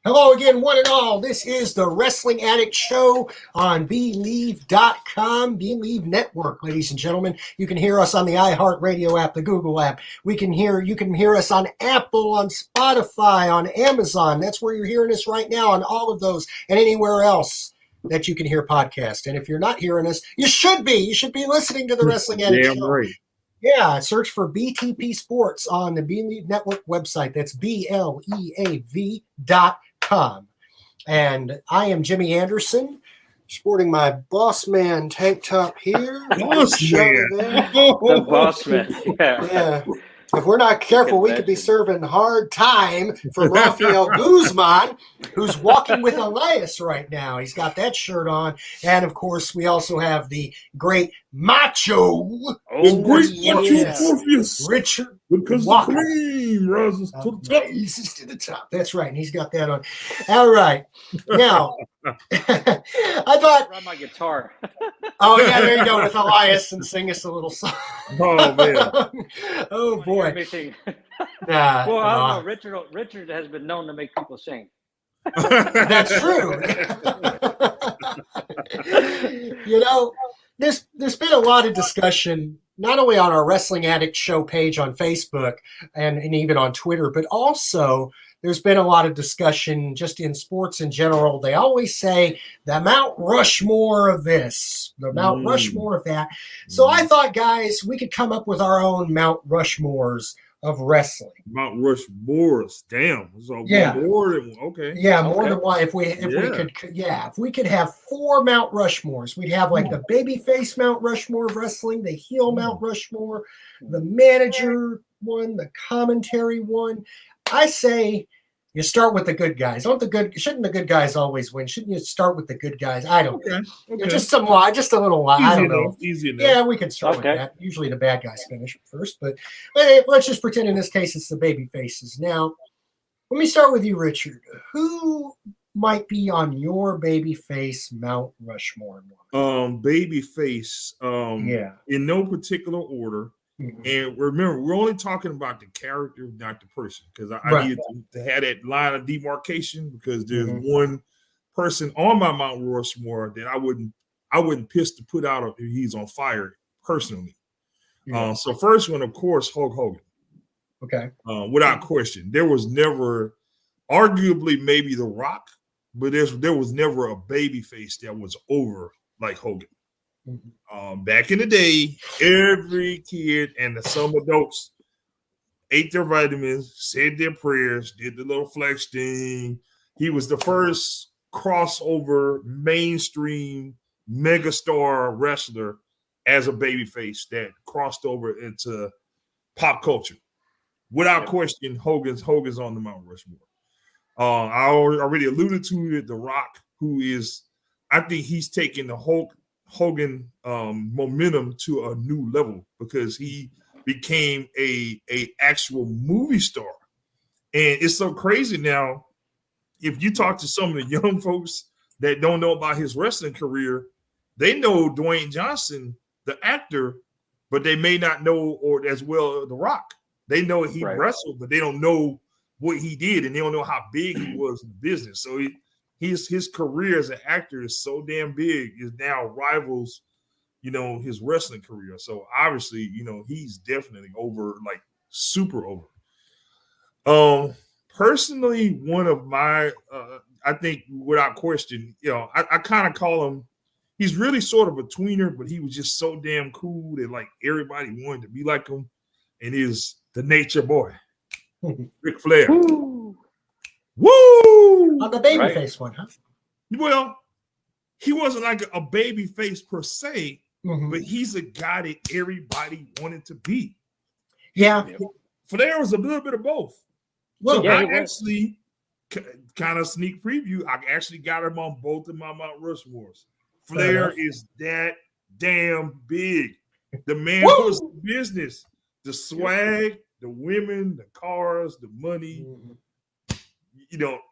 Hello again, one and all. This is the Wrestling Addict Show on Believe.com, Believe Network, ladies and gentlemen. You can hear us on the iHeartRadio app, the Google app. You can hear us on Apple, on Spotify, on Amazon. That's where you're hearing us right now, on all of those and anywhere else that you can hear podcasts. And if you're not hearing us, you should be. You should be listening to the Wrestling Addict Show. Right. Yeah, search for BTP Sports on the Believe Network website. That's BLEAV.com. And I am Jimmy Anderson, sporting my Boss Man tank top here. Boss Man. The Boss Man. Yeah. If we're not careful, we could be serving hard time from Rafael Guzman, who's walking with Elias right now. He's got that shirt on. And, of course, we also have the great Macho. Richard because Walker. the cream rises to the top. Rises to the top. That's right. And he's got that on. All right. Now, I thought. Run my guitar. Oh, yeah, there you go, with Elias, and sing us a little song. Oh, man. Oh, boy. Everything. I don't know. Richard has been known to make people sing. That's true. There's been a lot of discussion, not only on our Wrestling Addict Show page on Facebook and even on Twitter, but also there's been a lot of discussion just in sports in general. They always say the Mount Rushmore of this, the Mount Rushmore of that. So I thought, guys, we could come up with our own Mount Rushmores of wrestling. Mount Rushmores, damn. So yeah. More than one. Okay. Yeah, more than one. If we could have 4 Mount Rushmores, we'd have like the babyface Mount Rushmore of wrestling, the heel Mount Rushmore, the manager one, the commentary one. I say you start with the good guys. Shouldn't the good guys always win? Shouldn't you start with the good guys? I don't know. Okay. Just a little lie. I don't know. Easy enough. Yeah, we can start with that. Usually the bad guys finish first, but let's just pretend in this case it's the baby faces. Now, let me start with you, Richard. Who might be on your baby face Mount Rushmore? Baby face. In no particular order. Mm-hmm. And remember, we're only talking about the character, not the person, because I needed to have that line of demarcation, because there's one person on my Mount Rushmore that I wouldn't piss to put out if he's on fire personally. Yeah. So first one, of course, Hulk Hogan. Okay. Without question. There was never, arguably maybe The Rock, but there was never a baby face that was over like Hogan. Back in the day, every kid and some adults ate their vitamins, said their prayers, did the little flex thing. He was the first crossover mainstream megastar wrestler as a babyface that crossed over into pop culture. Without question, Hogan's on the Mount Rushmore. I already alluded to it, The Rock, who is, I think he's taking the Hogan momentum to a new level, because he became a actual movie star. And it's so crazy now. If you talk to some of the young folks that don't know about his wrestling career, they know Dwayne Johnson, the actor, but they may not know, or as well, The Rock. They know he wrestled, but they don't know what he did, and they don't know how big he was in the business. So his career as an actor is so damn big, it now rivals, his wrestling career. So obviously, he's definitely over, like super over. Personally, one of my, I think without question, I kind of call him, he's really sort of a tweener, but he was just so damn cool that like everybody wanted to be like him. And is the Nature Boy, Ric Flair. Woo! On the babyface one, huh? Well, he wasn't like a babyface per se, but he's a guy that everybody wanted to be. Yeah. Flair was a little bit of both. Well, so I actually, kind of sneak preview, I actually got him on both of my Mount Rushmores. Flair is that damn big. The man was the business, the swag, the women, the cars, the money.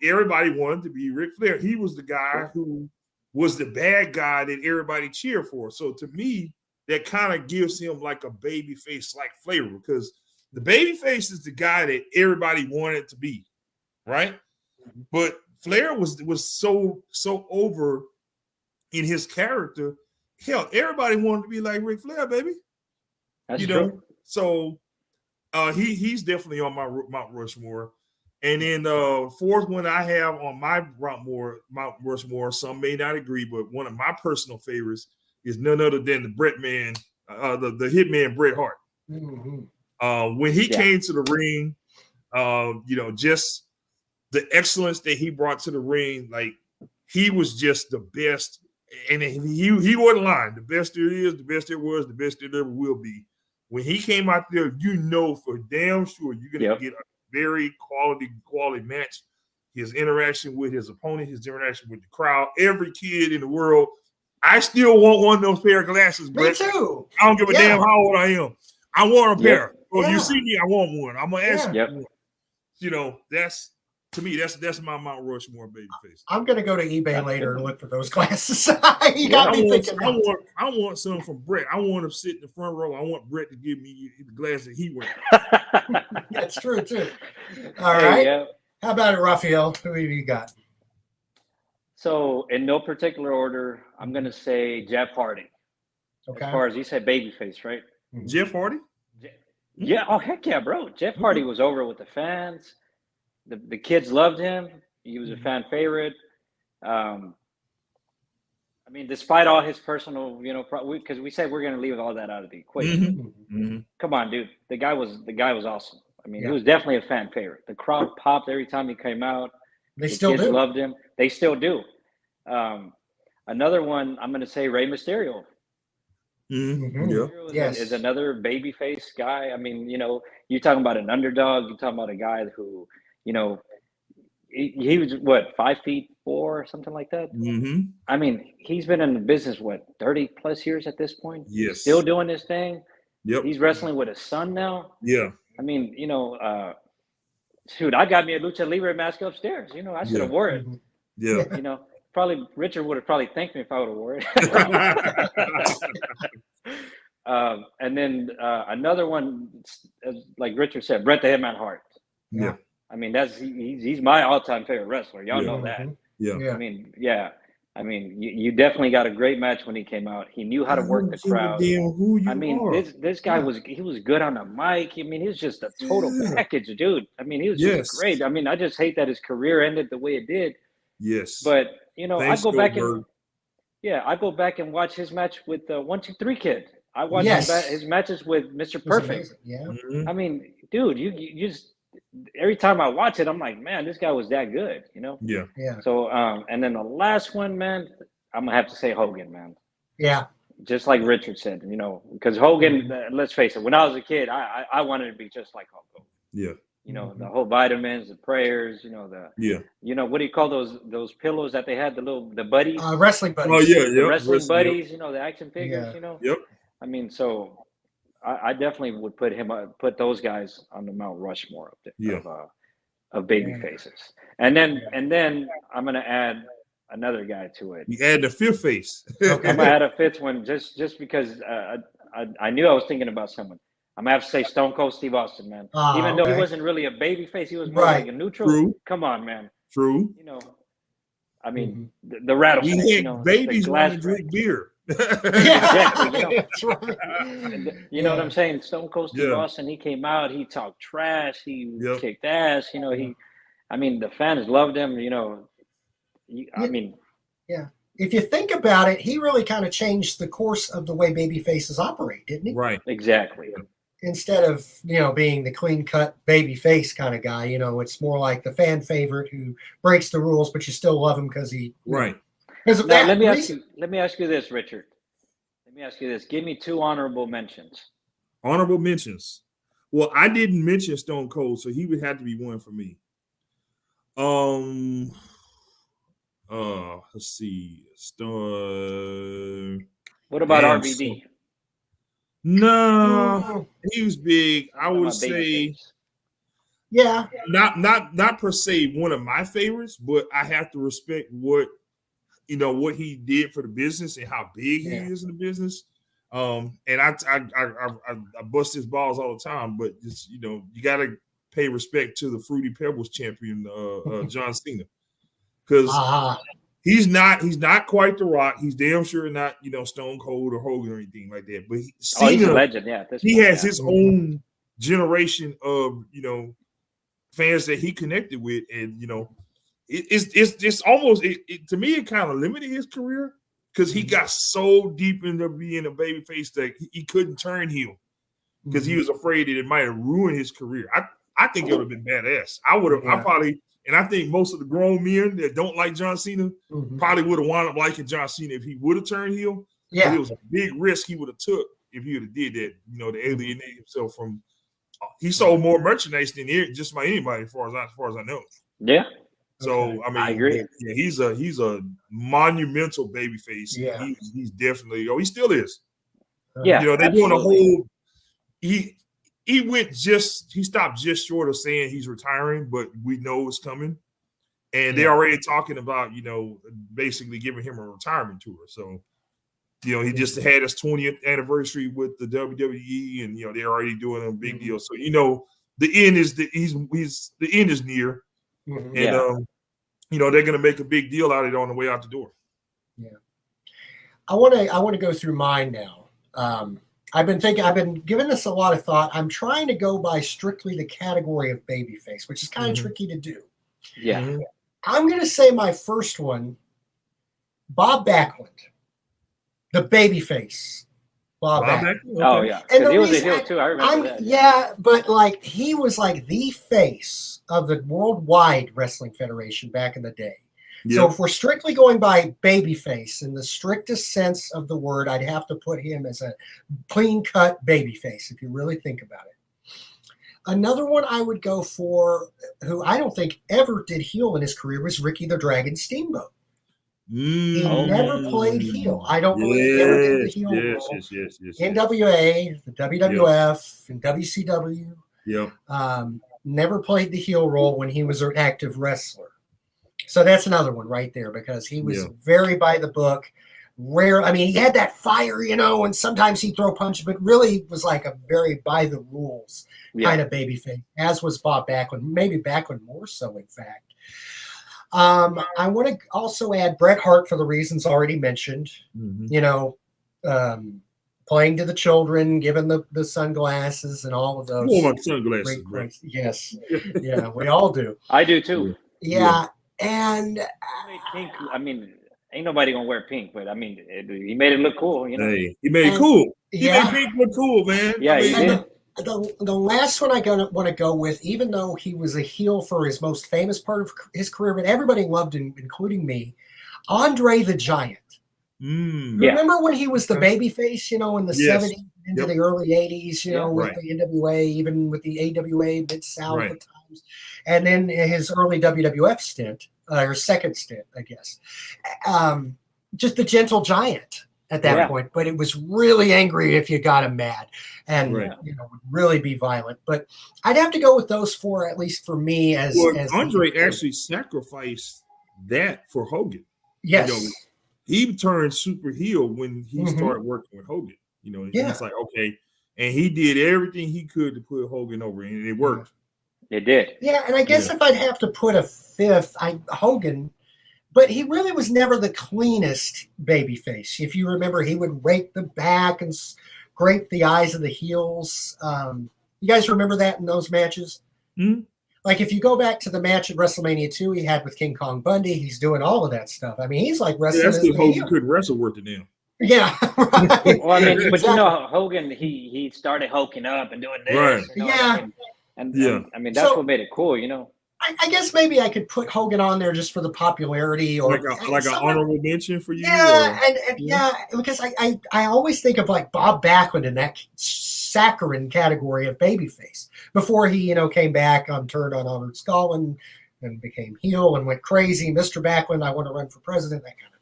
Everybody wanted to be Ric Flair. He was the guy who was the bad guy that everybody cheered for. So to me, that kind of gives him like a baby face like flavor, because the baby face is the guy that everybody wanted to be, right? But Flair was so over in his character. Hell, everybody wanted to be like Ric Flair, baby. That's you true. know, so he's definitely on my Mount Rushmore. And then fourth one I have on my Mount Rushmore, some may not agree, but one of my personal favorites is none other than the the Hitman Bret Hart. Mm-hmm. When he came to the ring, just the excellence that he brought to the ring, like he was just the best. And he wasn't lying. The best there is, the best there was, the best there ever will be. When he came out there, for damn sure you're going to get a very quality match. His interaction with his opponent, his interaction with the crowd, every kid in the world. I still want one of those pair of glasses, Brett. Me too. I don't give a damn how old I am. I want a pair. Well, you see me, I want one. I'm going to ask you for one. That's, to me, that's my Mount Rushmore babyface. I'm going to go to eBay later and look for those glasses. You got me thinking. I want some from Brett. I want him to sit in the front row. I want Brett to give me the glasses he wears. That's true, too. All right. Yeah. How about it, Raphael? Who have you got? So, in no particular order, I'm going to say Jeff Hardy. Okay. As far as you said, babyface, right? Mm-hmm. Jeff Hardy? Yeah. Oh, heck yeah, bro. Jeff Hardy was over with the fans. The kids loved him. He was a fan favorite. I mean, despite all his personal, because we said we're going to leave all that out of the equation. Mm-hmm. Come on, dude. The guy was awesome. I mean, he was definitely a fan favorite. The crowd popped every time he came out. The kids loved him. They still do. Another one, I'm going to say Rey Mysterio. Mm-hmm. Is another babyface guy. I mean, you're talking about an underdog. You're talking about a guy who, he was 5'4" or something like that. Mm-hmm. I mean, he's been in the business 30 plus years at this point. Yes, still doing his thing. Yep, he's wrestling with his son now. Yeah, I mean, shoot, I got me a Lucha Libre mask upstairs. I should have wore it. Yeah, probably Richard would have probably thanked me if I would have wore it. And then another one, like Richard said, Bret the Hitman Hart. Yeah. I mean, he's my all-time favorite wrestler. Y'all know that. Yeah. I mean, you definitely got a great match when he came out. He knew how to work the crowd. This guy was good on the mic. I mean, he was just a total package, dude. I mean, he was just great. I mean, I just hate that his career ended the way it did. Yes. But I go back and watch his match with the 1-2-3 Kid. I watched his matches with Mr. Perfect. Yeah. I mean, dude, you just every time I watch it, I'm like, man, this guy was that good, Yeah. So, and then the last one, man, I'm gonna have to say Hogan, man. Yeah. Just like Richard said, because Hogan, let's face it, when I was a kid, I wanted to be just like Hulk Hogan. Yeah. The whole vitamins, the prayers, what do you call those pillows that they had, the buddies? Wrestling buddies. Oh yeah, the wrestling buddies, the action figures, Yep. I mean, so I definitely would put those guys on the Mount Rushmore up there of baby faces. And then I'm gonna add another guy to it. You add the fifth face. I'm gonna add a fifth one just because I knew I was thinking about someone. I'm gonna have to say Stone Cold Steve Austin, man. Even though he wasn't really a baby face, he was more like a neutral. True. Come on, man. True. I mean, the rattlesnake. We had babies want to drink beer. Exactly. That's right. You know what I'm saying? Stone Cold Steve Austin, he came out, he talked trash, he kicked ass. The fans loved him. If you think about it, he really kind of changed the course of the way baby faces operate, didn't he? Right. Exactly. Instead of being the clean-cut baby face kind of guy, it's more like the fan favorite who breaks the rules, but you still love him because he right. Now, let me ask you this, Richard. Let me ask you this. Give me 2 honorable mentions. Honorable mentions. Well, I didn't mention Stone Cold, so he would have to be one for me. Let's see. What about RVD? No, he was big. I would say, not per se one of my favorites, but I have to respect what he did for the business and how big he is in the business. And I bust his balls all the time, but just you got to pay respect to the Fruity Pebbles champion, John Cena. because he's not quite The Rock. He's damn sure not, Stone Cold or Hogan or anything like that. But he's a legend. Yeah, he has his own generation of fans that he connected with, and it's almost to me it kind of limited his career because he got so deep into being a babyface that he couldn't turn heel because he was afraid that it might have ruined his career. I think it would have been badass. I probably, and I think most of the grown men that don't like John Cena probably would have wound up liking John Cena if he would have turned heel. Yeah, it was a big risk he would have took if he would have did that. To alienate himself from. He sold more merchandise than just about anybody, as far as I know. Yeah. So I agree. Yeah, he's a monumental babyface. Yeah, he's definitely. He still is. Yeah, they're doing a whole. He stopped just short of saying he's retiring, but we know it's coming, and they're already talking about basically giving him a retirement tour. So. He just had his 20th anniversary with the WWE, and they're already doing a big deal. So the end is the end is near, and they're going to make a big deal out of it on the way out the door. Yeah, I want to go through mine now. I've been giving this a lot of thought. I'm trying to go by strictly the category of babyface, which is kind of tricky to do. Yeah, I'm going to say my first one, Bob Backlund. The babyface, Bob Backlund. Okay. Oh yeah, and he was a heel too. I remember that. Yeah, but he was the face of the Worldwide Wrestling Federation back in the day. Yep. So if we're strictly going by babyface in the strictest sense of the word, I'd have to put him as a clean-cut babyface if you really think about it. Another one I would go for, who I don't think ever did heel in his career, was Ricky the Dragon Steamboat. He never played heel. I don't believe he ever did the heel role. Yes. NWA, the WWF, and WCW. Yep. Never played the heel role when he was an active wrestler. So that's another one right there because he was very by the book. Rare. I mean, he had that fire, and sometimes he'd throw punches, but really was like a very by the rules kind of babyface, as was Bob Backlund. Maybe Backlund more so, in fact. I want to also add Bret Hart for the reasons already mentioned. Playing to the children, giving the sunglasses and all of those. Oh, my sunglasses, bro. Yes. Yeah, we all do. I do too. Yeah. And pink, ain't nobody gonna wear pink, but he made it look cool, Hey, he made it cool. He made pink look cool, man. Yeah, he did. The last one I want to go with, even though he was a heel for his most famous part of his career, but everybody loved him, including me, Andre the Giant. Remember when he was the babyface, in the 70s into the early 80s, with the NWA, even with the AWA Mid-South at times, and then his early WWF stint, or second stint, I guess. Just the gentle giant at that point, but it was really angry if you got him mad and would really be violent. But I'd have to go with those four, at least for me. As Andre actually sacrificed that for Hogan. Yes. He turned super heel when he started working with Hogan. It's like, okay, and he did everything he could to put Hogan over, and it worked. It did. Yeah, and I guess if I'd have to put a fifth, Hogan. But he really was never the cleanest babyface. If you remember, he would rake the back and scrape the eyes of the heels. You guys remember that in those matches? Mm-hmm. Like if you go back to the match at WrestleMania 2 he had with King Kong Bundy, he's doing all of that stuff. I mean, he's like wrestling. That's because Hogan couldn't wrestle worth it now. Yeah. Right. Well, but Hogan, he started hulking up and doing this. Right. And that's what made it cool, I guess maybe I could put Hogan on there just for the popularity, or like an honorable mention for you. Yeah, because I always think of like Bob Backlund in that saccharine category of babyface before he came back turned on Arnold Skull and became heel and went crazy. Mr. Backlund, I want to run for president, that kind of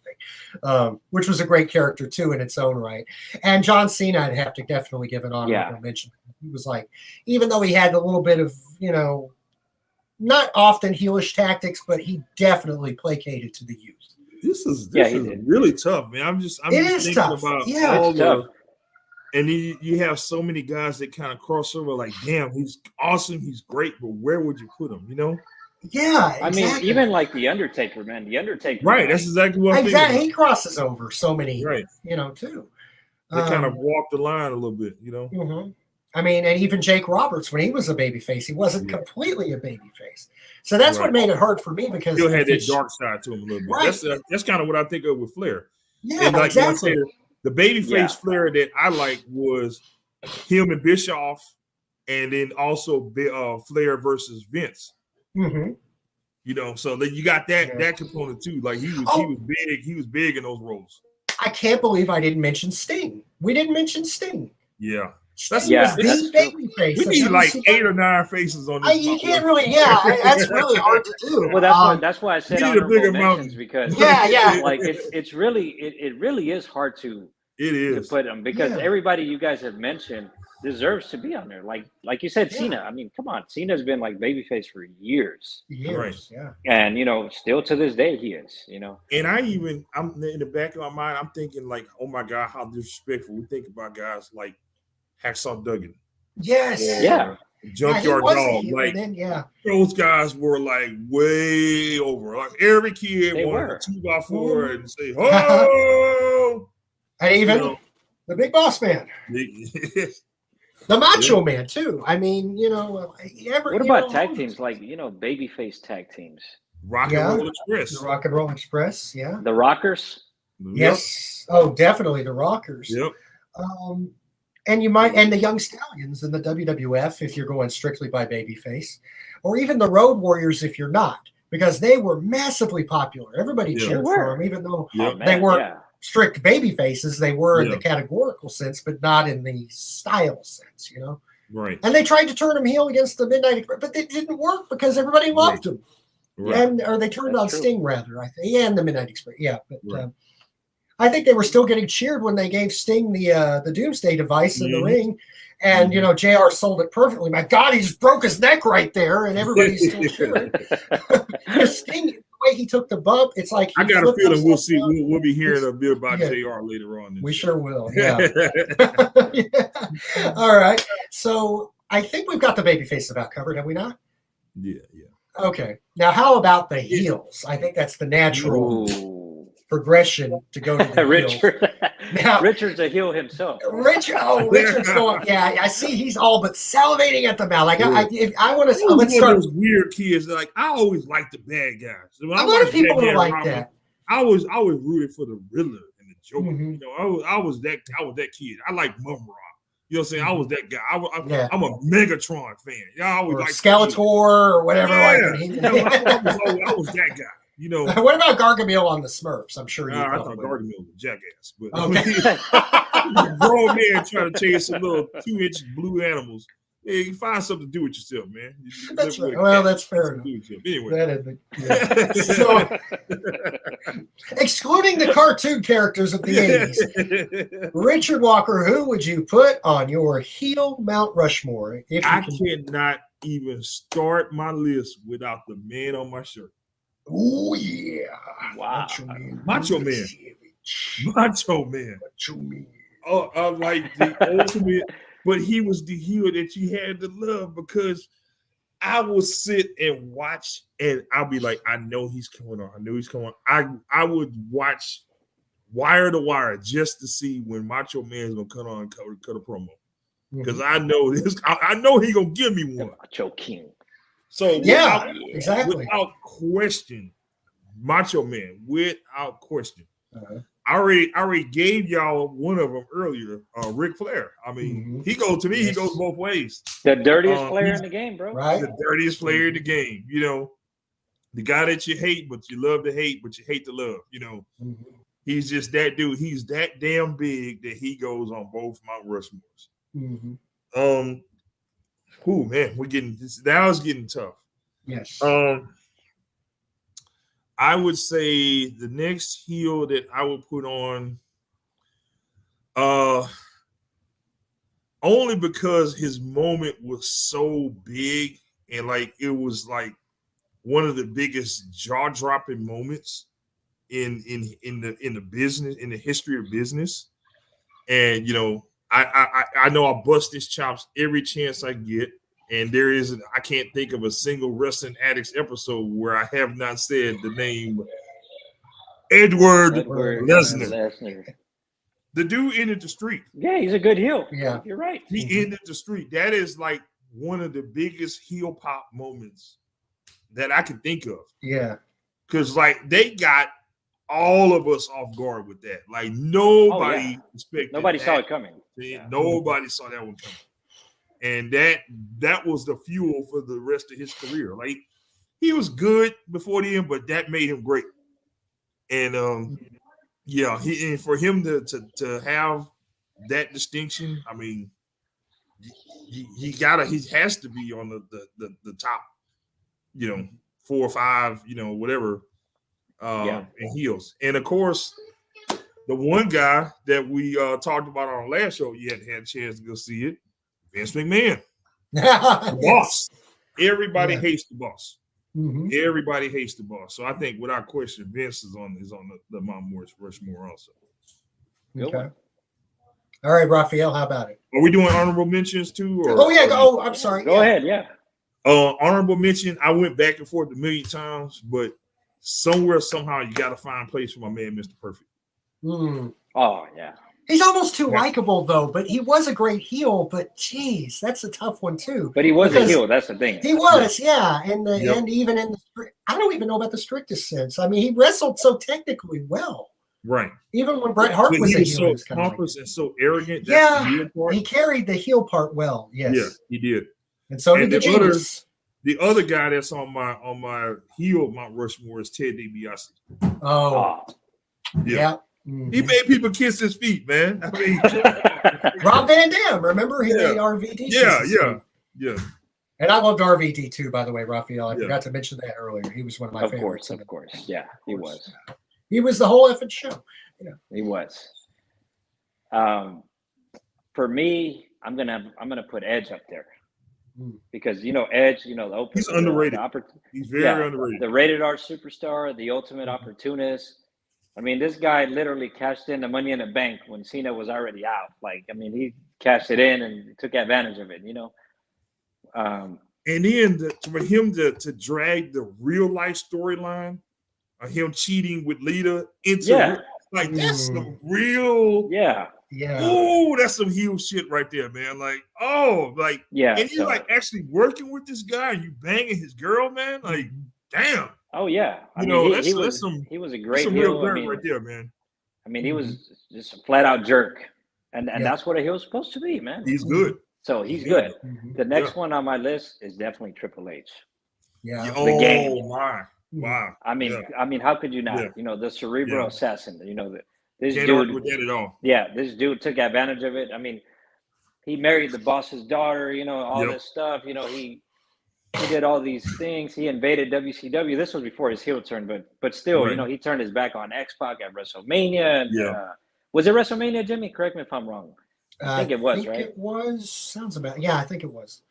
thing, which was a great character too in its own right. And John Cena, I'd have to definitely give an honorable mention. He was like, even though he had a little bit of not often heelish tactics, but he definitely placated to the youth. This is really tough, man. I'm just thinking tough. About all and you have so many guys that kind of cross over. Like, damn, he's awesome, he's great, but where would you put him? Yeah, I mean, exactly. even like the Undertaker, man. The Undertaker, Right. That's exactly what I'm Exactly. thinking. He crosses over so many, Right. too. They kind of walked the line a little bit, Mm-hmm. I mean, and even Jake Roberts, when he was a babyface, he wasn't completely a babyface. So that's what made it hard for me because still had that dark side to him a little bit. Right. That's kind of what I think of with Flair. Yeah, and like exactly. I said, the babyface Flair that I like was him and Bischoff, and then also Flair versus Vince. Mm-hmm. So that you got that component too. Like he was big. He was big in those roles. I can't believe I didn't mention Sting. We didn't mention Sting. Yeah. Sting was the baby face. We need like 8 or 9 faces on this. You can't really, that's really hard to do. Well, that's why I said honorable mentions because like it really is hard to put them because everybody you guys have mentioned deserves to be on there. Like you said, Cena. I mean, come on, Cena's been like babyface for years. Years, yeah. And still to this day he is. And I'm in the back of my mind, I'm thinking like, oh my God, how disrespectful. We think about guys like Hacksaw Duggan. Yes. Yeah. Junkyard Dog. Like those guys were like way over. Like every kid wanted a 2x4 and say, oh. And even the Big Boss Man. The Macho Man too. I mean, what about tag teams like babyface tag teams? Rock and Roll Express. The Rock and Roll Express, yeah. The Rockers. Yes. Oh, definitely the Rockers. Yep. And the Young Stallions in the WWF if you're going strictly by babyface, or even the Road Warriors if you're not, because they were massively popular. Everybody cheered for them, even though they weren't strict baby faces. They were in the categorical sense, but not in the style sense, Right. And they tried to turn them heel against the Midnight Express, but it didn't work because everybody loved them. Right. Or they turned on Sting rather, I think. Yeah, and the Midnight Express. Yeah, but I think they were still getting cheered when they gave Sting the Doomsday device in the ring. And, JR sold it perfectly. My God, he just broke his neck right there, and everybody's still cheering. Sting, the way he took the bump, it's like I got a feeling we'll see. We'll be hearing a bit about JR later on. We sure will. Yeah. All right. So I think we've got the babyface about covered, have we not? Yeah. Okay. Now, how about the heels? I think that's the natural progression to go to the Richard. Now, Richard's a heel himself. Richard's going. Yeah, I see. He's all but salivating at the mouth. Like I want to. Let's start. Those weird kids. Like I always liked the bad guys. A lot of people are like that. I always rooted for the Riddler and the Joker. Mm-hmm. I was that kid. I like Mum Rock. You know what I'm saying? I was that guy. I'm a Megatron fan. I always like Skeletor or whatever. I was that guy. What about Gargamel on the Smurfs? I'm sure you. I thought Gargamel was a jackass, but a grown man trying to chase some little 2-inch blue animals. Yeah, you find something to do with yourself, man. That's right. Well, that's fair enough. Anyway, so excluding the cartoon characters of the 80s, Richard Walker, who would you put on your heel Mount Rushmore? I cannot even start my list without the man on my shirt. Oh yeah! Wow, Macho Man. Oh, like the ultimate. But he was the heel that you had to love because I would sit and watch, and I'll be like, I know he's coming on. I know he's coming on. I would watch wire to wire just to see when Macho Man's gonna come on and cut a promo because I know this. I know he gonna give me one. Macho King. So exactly. Without question, Macho Man. Without question. I already gave y'all one of them earlier, Ric Flair. I mean, he goes both ways. The dirtiest player in the game, bro. Right. The dirtiest player in the game. The guy that you hate, but you love to hate, but you hate to love. He's just that dude. He's that damn big that he goes on both Mount Rushmores. Man, we're getting this. Now it's getting tough. Yes. I would say the next heel that I would put on, only because his moment was so big and like it was like one of the biggest jaw-dropping moments in the business, in the history of business. And I know I bust his chops every chance I get. And I can't think of a single Wrestling Addicts episode where I have not said the name Edward Lesnar. The dude ended the streak. Yeah, he's a good heel. Yeah. You're right. He ended the streak. That is like one of the biggest heel pop moments that I can think of. Yeah. Because like they got all of us off guard with that. Like nobody expected Nobody that. saw it coming. Yeah. Nobody saw that one coming. And that was the fuel for the rest of his career. Like he was good before the end, but that made him great. And and for him to have that distinction, I mean, he has to be on the top, 4 or 5, whatever, and heels. And of course, the one guy that we talked about on our last show, you hadn't had a chance to go see it, Vince McMahon, the boss. Everybody hates the boss. Mm-hmm. Everybody hates the boss. So I think without question, Vince is on the Mount Rushmore also. Okay. All right, Raphael, how about it? Are we doing honorable mentions too? I'm sorry. Go ahead, yeah. Honorable mention, I went back and forth a million times, but somehow you got to find a place for my man, Mr. Perfect. Oh, yeah. He's almost too likable, though, but he was a great heel, but geez, that's a tough one, too. But he was a heel, that's the thing. He was, and even in I don't even know about the strictest sense. I mean, he wrestled so technically well. Right. Even when Bret Hart was a heel. He was so pompous and so arrogant. He carried the heel part well, yes. Yeah, he did. And so did the genius. The other guy that's on my heel Mount Rushmore is Ted DiBiase. Oh. Yeah. Mm-hmm. He made people kiss his feet, man. I mean, Rob Van Dam, remember? He made RVD. Yeah. And I loved RVD too, by the way, Raphael. I forgot to mention that earlier. He was one of my favorites. Of course. Yeah, he was. He was the whole effing show. Yeah. He was. For me, I'm gonna put Edge up there. Because Edge, the open. He's underrated. He's very underrated. The rated R superstar, the ultimate opportunist. I mean, this guy literally cashed in the Money in the Bank when Cena was already out. Like, I mean, he cashed it in and took advantage of it. And then for him to drag the real life storyline of him cheating with Lita into that's some real Oh, that's some heel shit right there, man. Like, and you actually working with this guy and you banging his girl, man. Like, damn. Oh yeah, he was a great heel. Right there, man. I mean, he was just a flat out jerk, and that's what a heel is supposed to be, man. He's good. So he's good. The next one on my list is definitely Triple H. Yeah. The Game. Wow. I mean, how could you not? The cerebral assassin. This Can't dude argue with that at all. Yeah, this dude took advantage of it. I mean, he married the boss's daughter. All this stuff. He did all these things. He invaded WCW. This was before his heel turn, but still, he turned his back on X-Pac at WrestleMania. And, was it WrestleMania, Jimmy? Correct me if I'm wrong. I think it was, right? It was. Sounds about. Yeah, I think it was.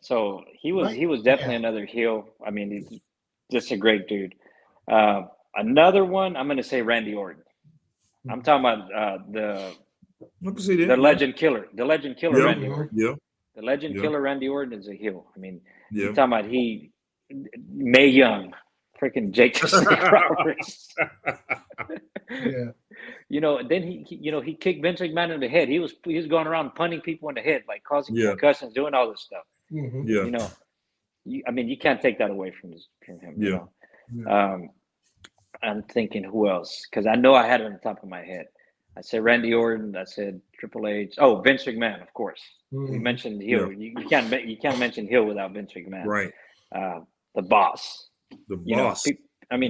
So he was definitely another heel. I mean, he's just a great dude. Another one, I'm going to say Randy Orton. I'm talking about the Legend Killer. The Legend Killer, Randy Orton. Yeah. The Legend Killer Randy Orton is a heel. I mean, you're talking about Mae Young, freaking Jake Roberts. Then he kicked Vince McMahon in the head. He was going around punting people in the head, like causing concussions, doing all this stuff. You can't take that away from him. I'm thinking who else, because I know I had it on the top of my head. I said Randy Orton. I said Triple H. Oh, Vince McMahon, of course. We mentioned heel. You can't mention heel without Vince McMahon. Right. The boss. The boss.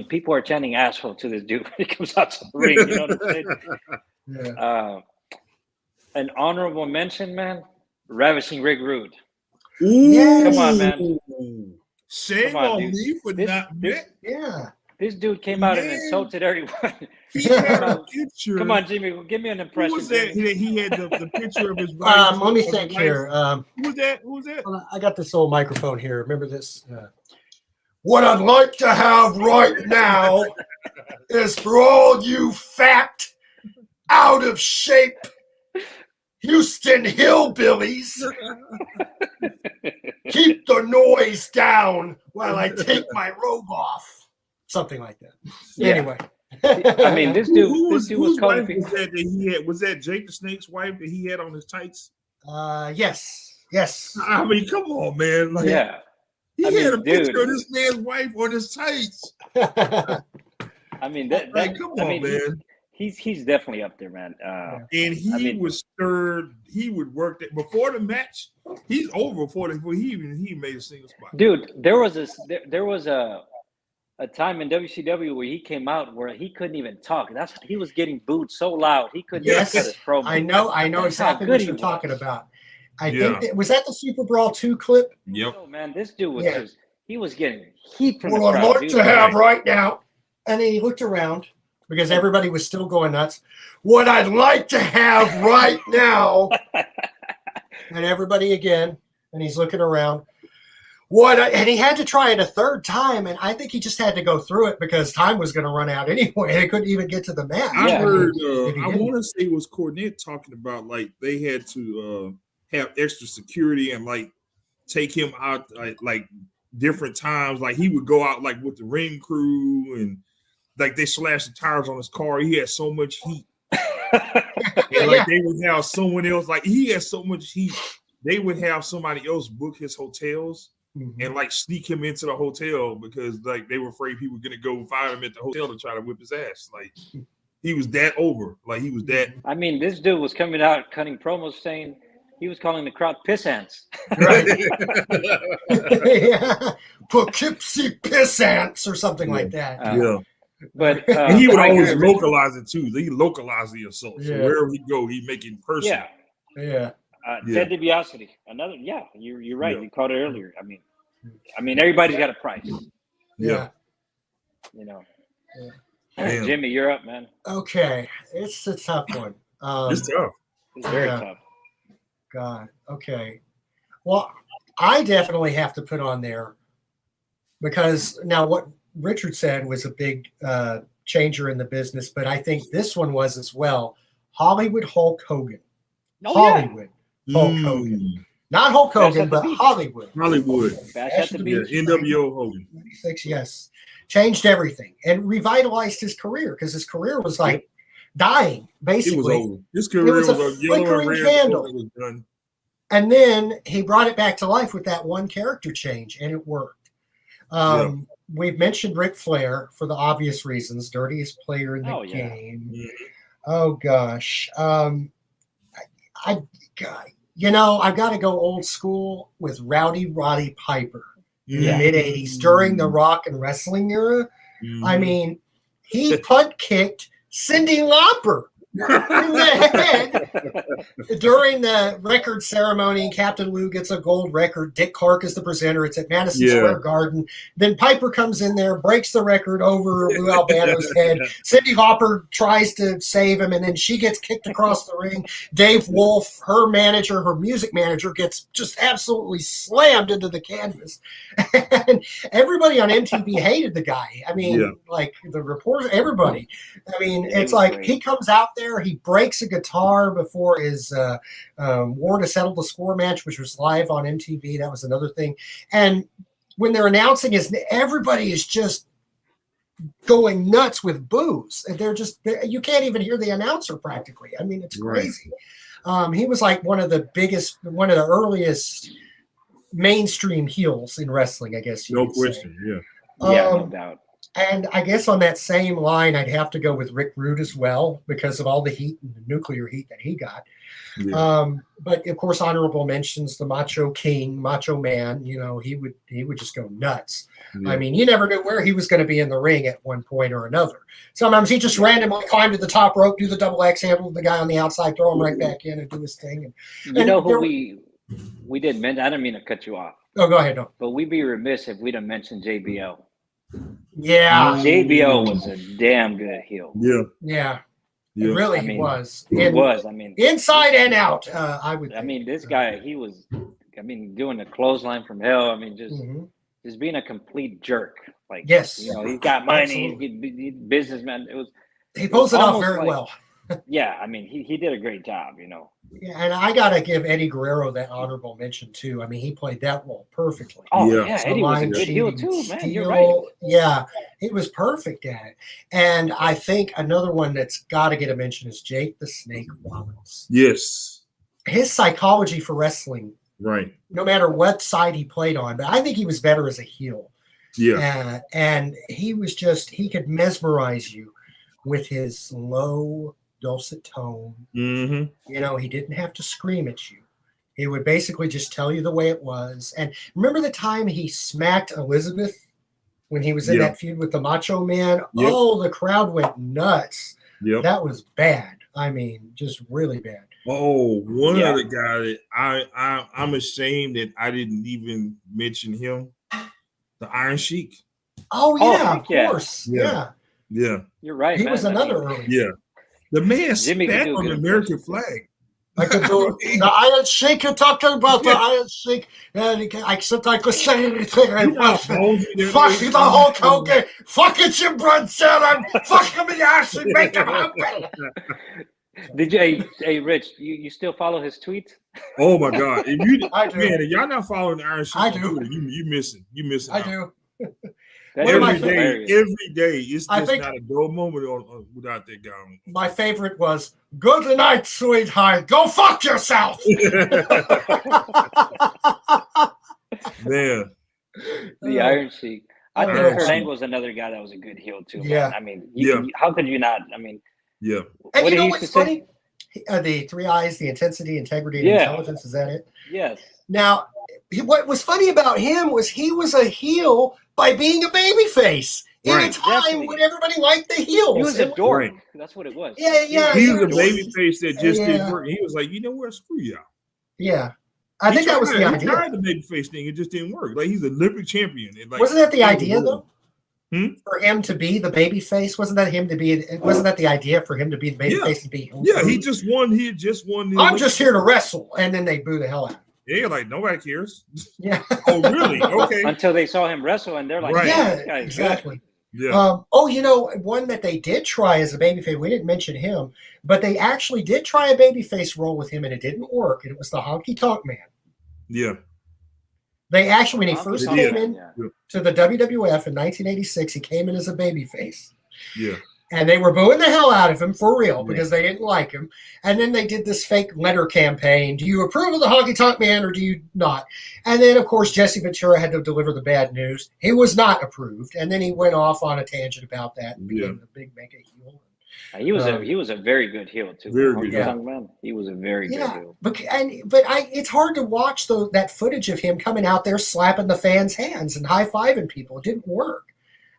People are chanting asshole to this dude when he comes out to the ring. You know what I'm saying? An honorable mention, man. Ravishing Rick Rude. Ooh, come on, man. Shame on me for not. This dude came out and insulted everyone. He had a picture. Come on, Jimmy, give me an impression. Who was that? He had the picture of his wife. Let me think here. Who was that? I got this old microphone here. Remember this? What I'd like to have right now is for all you fat, out of shape, Houston hillbillies, keep the noise down while I take my robe off. Something like that. Yeah. Anyway. I mean, this dude was whose calling wife was that he had? Was that Jake the Snake's wife that he had on his tights? Yes. I mean, come on, man. Like, yeah. he I had mean, a picture dude. of this man's wife on his tights. I mean, that Like, come on, man. He's definitely up there, man. And he was stirred. He would work that before the match. He's over before he made a single spot. Dude, there was a time in WCW where he came out where he couldn't even talk. He was getting booed so loud he couldn't even cut his promo. I know That's how exactly good what he you're was. talking about. I think was that the Super Brawl 2 clip? Yep. Oh man, this dude was just he was getting heat from the What I'd crowd. like to have right now. And then he looked around because everybody was still going nuts. What I'd like to have right now. And everybody again, and he's looking around. And he had to try it a third time, and I think he just had to go through it because time was going to run out anyway. They couldn't even get to the match. I heard. I want to say it was Cornette talking about like they had to have extra security and like take him out like different times. Like he would go out like with the ring crew and like they slashed the tires on his car. He had so much heat. And like they would have someone else, like he had so much heat, they would have somebody else book his hotels and like sneak him into the hotel because like they were afraid people were gonna go find him at the hotel to try to whip his ass. Like he was that over. Like he was that. I mean, this dude was coming out cutting promos saying he was calling the crowd piss ants. Right. Poughkeepsie piss ants or something like that. But he would always localize it too. He localized the assault. So wherever he go, he make it personal. Ted DiBiase, another. Yeah, you're right. You called it earlier. I mean, everybody's got a price. Yeah. You know. Yeah. Jimmy, you're up, man. Okay, it's a tough one. It's tough. It's very tough. God. Okay. Well, I definitely have to put on there because now what Richard said was a big changer in the business, but I think this one was as well. Hollywood Hulk Hogan. Hollywood Hulk Hogan. Not Hulk Hogan, but Hollywood. Bash at the Beach. NWO Hogan. 96, yes. Changed everything and revitalized his career because his career was like dying, basically. It was over. His career was a flickering candle. It was done. And then he brought it back to life with that one character change, and it worked. We've mentioned Ric Flair for the obvious reasons, dirtiest player in the game. Yeah. Oh gosh, I've got to go old school with Rowdy Roddy Piper in the mid '80s during the rock and wrestling era. I mean, he punt kicked Cyndi Lauper in the head during the record ceremony. Captain Lou gets a gold record. Dick Clark is the presenter. It's at Madison Square Garden. Then Piper comes in there, breaks the record over Lou Albano's head. Cyndi Lauper tries to save him, and then she gets kicked across the ring. Dave Wolf, her music manager, gets just absolutely slammed into the canvas. And everybody on MTV hated the guy. I mean, like the reporters, everybody. I mean, it's like he comes out there. He breaks a guitar before his War to Settle the Score match, which was live on MTV. That was another thing. And when they're announcing everybody is just going nuts with boos. And you can't even hear the announcer practically. I mean, it's crazy. He was like one of the earliest mainstream heels in wrestling, I guess. No question. No doubt. And I guess on that same line, I'd have to go with Rick Rude as well because of all the heat and the nuclear heat that he got. But of course, honorable mentions the Macho King, Macho Man. He would just go nuts. I mean, you never knew where he was going to be in the ring at one point or another. Sometimes he just randomly climbed to the top rope, do the double X handle, the guy on the outside, throw him right back in, and do his thing. Who we didn't mention? I didn't mean to cut you off. Oh, go ahead. No. But we'd be remiss if we didn't mention JBL. Yeah. JBL was a damn good heel. Yeah. Really, he was. He was. I mean, inside and out. This guy, he was. Doing a clothesline from hell. I mean, just being a complete jerk. Like, yes, he's got money. He's businessman. He pulls it off very well. Yeah, I mean, he did a great job, you know. Yeah, and I gotta give Eddie Guerrero that honorable mention too. I mean, he played that role perfectly. Oh Yeah. yeah, So Eddie was a line good heel cheating, too, man. You're right. steal. Yeah, he was perfect at it. And I think another one that's got to get a mention is Jake the Snake Roberts. Yes. His psychology for wrestling, Right. no matter what side he played on, but I think he was better as a heel. Yeah. And he was just, he could mesmerize you with his low, dulcet tone. Mm-hmm. You know, he didn't have to scream at you. He would basically just tell you the way it was. And remember the time he smacked Elizabeth when he was in Yeah. that feud with the Macho Man? Yep. Oh, the crowd went nuts. Yep. That was bad. I mean, just really bad. Oh, one Yeah. other guy that I'm ashamed that I didn't even mention him, the Iron Sheik. Oh, yeah, of heck yeah. course. Yeah. Yeah. Yeah. You're right, He man. was I mean, another early. Yeah. The man Jimmy could spat do a on the good American impression. flag. I could do it. The Iron Sheik, you're talking about the Iron Sheik. And I sometimes could say anything I You know how want. ballsy that Fuck is? the Hulk Hogan. Fuck it, Jim Brunson. Fuck him in the ass and make him happy. Did you, hey, Rich? You still follow his tweets? Oh my God! If you I do. man, if y'all not following the Iron Sheik I on do. Twitter, you missing. You missing. I out. do. That One of my Every day, hilarious. every day, it's I just think- not a dull moment without that guy. My favorite was, good night, sweetheart. Go fuck yourself. Man, The Iron Sheik. I think Iron Kurt Sheik. Angle was another guy that was a good heel too. Yeah. Man. I mean, Yeah. how could you not? I mean, yeah, And what you did know he what's used to say? funny? The three eyes, the intensity, integrity, and Yeah. intelligence. Is that it? Yes. Now, what was funny about him was he was a heel by being a babyface in a Right. time Exactly. when everybody liked the heels. He was a dork. Right. That's what it was. Yeah, yeah, he yeah. was a Yeah. baby face that just Yeah. didn't work. He was like, you know what? Screw y'all. Yeah. I think that was the He idea. tried the baby face thing. It just didn't work. Like he's an Olympic champion. And like, Wasn't that the idea, though? Hmm? For him to be the baby face? Wasn't that the idea for him to be the baby Yeah. face and be Yeah, he just won. He had just won. The I'm just here to wrestle, and then they boo the hell out of him. Yeah, like nobody cares. Yeah. Oh, really? Okay. Until they saw him wrestle, and they're like, Right. Yeah, "This guy's exactly. Yeah. You know, one that they did try as a babyface, we didn't mention him, but they actually did try a babyface role with him, and it didn't work, and it was the Honky Tonk Man. Yeah. They actually, when he Honky first Tonk came Man, in yeah. to the WWF in 1986, he came in as a babyface. Yeah. And they were booing the hell out of him for real Yeah. because they didn't like him. And then they did this fake letter campaign. Do you approve of the Honky Tonk Man or do you not? And then, of course, Jesse Ventura had to deliver the bad news. He was not approved. And then he went off on a tangent about that and became the big mega heel. He was a very good heel too. Very Honky good. Tonk Man. He was a very good heel. But it's hard to watch that footage of him coming out there slapping the fans' hands and high-fiving people. It didn't work.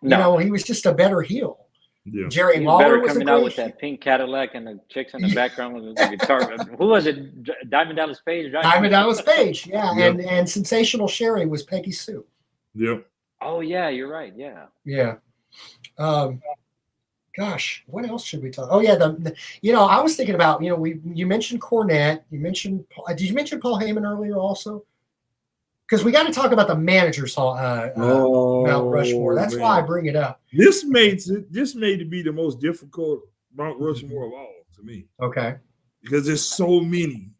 No. You know, he was just a better heel. Yeah. Jerry He was Lawler better was a coming out great with that pink Cadillac and the chicks in the background with the guitar. Who was it? Diamond Dallas Page? Right? Diamond Dallas Page, yeah. Yep. And Sensational Sherry was Peggy Sue. Yep. Oh yeah, you're right. Yeah. Yeah. Gosh, what else should we talk? Oh yeah, I was thinking about, you mentioned Cornette, did you mention Paul Heyman earlier also? Because we got to talk about the managers Mount Rushmore. That's man. why I bring it up. This made it be the most difficult Mount Rushmore of all to me. Okay. Because there's so many.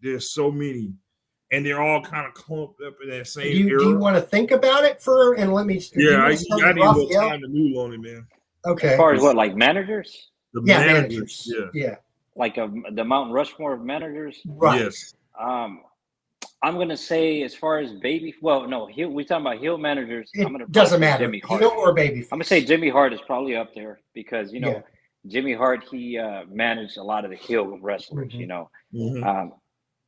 And they're all kind of clumped up in that same Do era. you want to think about it and let me? Yeah, I need need more time to noodle on it, man. Okay. As far as what, like managers? The managers. Yeah. Like the Mount Rushmore of managers? Right. Yes. I'm gonna say as far as we're talking about heel managers. It doesn't matter. Jimmy Hart. Heel or baby. I'm gonna say Jimmy Hart is probably up there because Jimmy Hart, he managed a lot of the heel wrestlers. Mm-hmm. Mhm.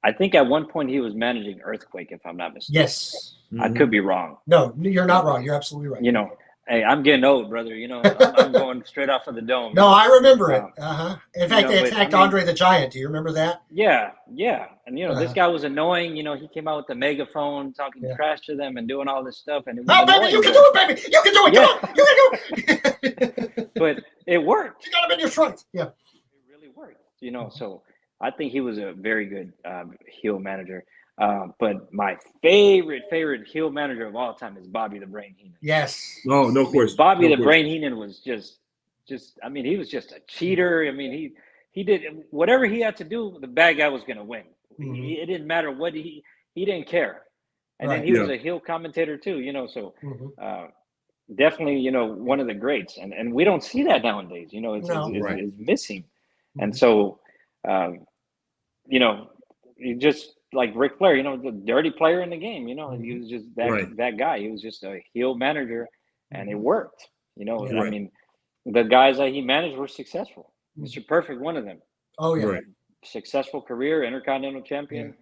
I think at one point he was managing Earthquake, if I'm not mistaken. Yes. I could be wrong. No, you're not wrong. You're absolutely right. Hey, I'm getting old, brother. I'm going straight off of the dome. No, I remember it. In fact, they but, attacked Andre the Giant. Do you remember that? Yeah. And this guy was annoying. He came out with the megaphone, talking trash to them and doing all this stuff. And it was baby, you can do it, baby. You can do it. Come on, you can do it. But it worked. You got him in your trunk. Yeah. It really worked. So I think he was a very good heel manager. But my favorite heel manager of all time is Bobby the Brain Heenan. Yes. No, no question. Bobby the Brain Heenan was just. I mean, he was just a cheater. I mean, he did whatever he had to do. The bad guy was going to win. Mhm. It didn't matter what he didn't care. And Right. then he was a heel commentator too, you know. So Mhm. definitely, you know, one of the greats. And we don't see that nowadays. You know, No. Right. it's missing. And Mhm. so, you know, you just like Ric Flair, you know, the dirty player in the game. You know, he Mhm. was just Right. that guy. He was just a heel manager, and it Mhm. worked. You know, Yeah. I Right. mean, the guys that he managed were successful. Mhm. Mr. Perfect, one of them. Oh yeah. Right. Successful career, Intercontinental Yeah. Champion.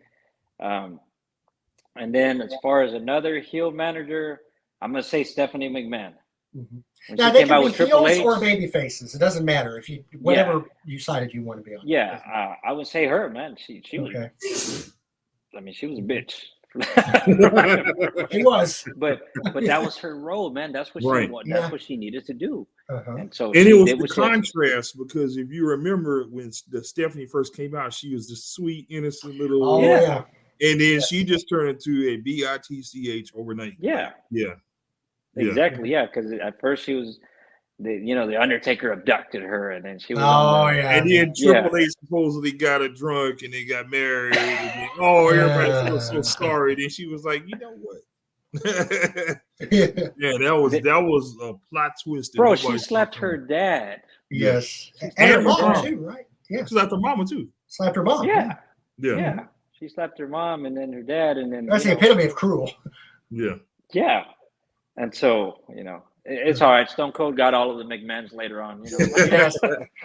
And then as far as another heel manager, I'm gonna say Stephanie McMahon. Mhm. When Now she they came can out be with Triple heels H, or baby faces. It doesn't matter if you yeah, whatever you decided you want to be on. yeah, Doesn't matter. I would say her, man. She was, Okay. I mean, she was a Mhm. bitch. He was. but that Yeah. was her role, man. That's what she Right. wanted. That's Yeah. what she needed to do. Uh-huh. And so And it she was did the what she had to. contrast because if you remember when the Stephanie first came out, she was the sweet, innocent little, Oh Yeah, yeah. and then Yes. she just turned into a bitch overnight. yeah, Like, yeah, exactly. Yeah, because at first she was the Undertaker abducted her, and then she was on Oh the yeah. And then yeah. Triple H supposedly got her drunk and they got married. And then, everybody feels so sorry. Then she was like, you know what? Yeah, that was a plot twist that Bro, she nobody saw slapped her coming. dad. Yeah, Yes. She And slapped her and her her mom dad. mom. too, right? Yeah. She's like her mama too. Slapped her mom. Yeah, Yeah, yeah. She slapped her mom and then her dad, and then That's the epitome of cruel. yeah. yeah. And so it's all right. Stone Cold got all of the McMahons later on. Yes.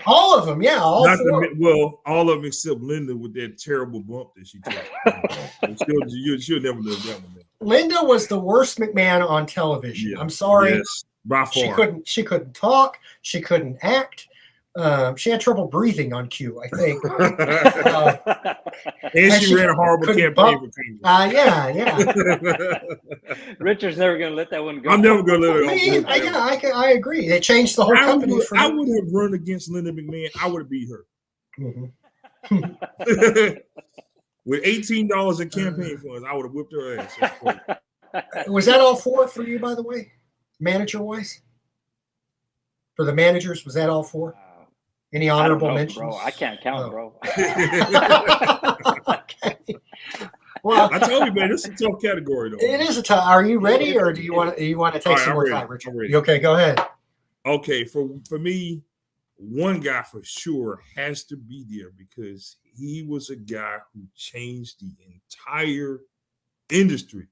All of them. Yeah. All Not four. all of them except Linda with that terrible bump that she took. She'll never live that one down. Linda was the worst McMahon on television. Yeah. I'm sorry. Yes, by She far. couldn't talk. She couldn't act. She had trouble breathing on cue, I think. And and she ran a horrible couldn't campaign bump. for Congress. Yeah. Richard's never gonna let that one go. I'm never gonna let it Me, go. yeah, I agree. They changed the whole company for I would have run against Linda McMahon. I would have beat her. Mhm. With $18 in campaign funds, I would have whipped her ass. Was that all four for you, by the way, manager-wise? For the managers, was that all four? Any I don't honorable know, mentions? bro. I can't count, Oh. bro. Okay. Well, I told you, man, this is a tough category, though. it is a tough. Are you ready, or do you want to take All right, some I'm more ready. time, Richard? I'm ready. You okay? Go ahead. Okay, for me, one guy for sure has to be there because he was a guy who changed the entire industry.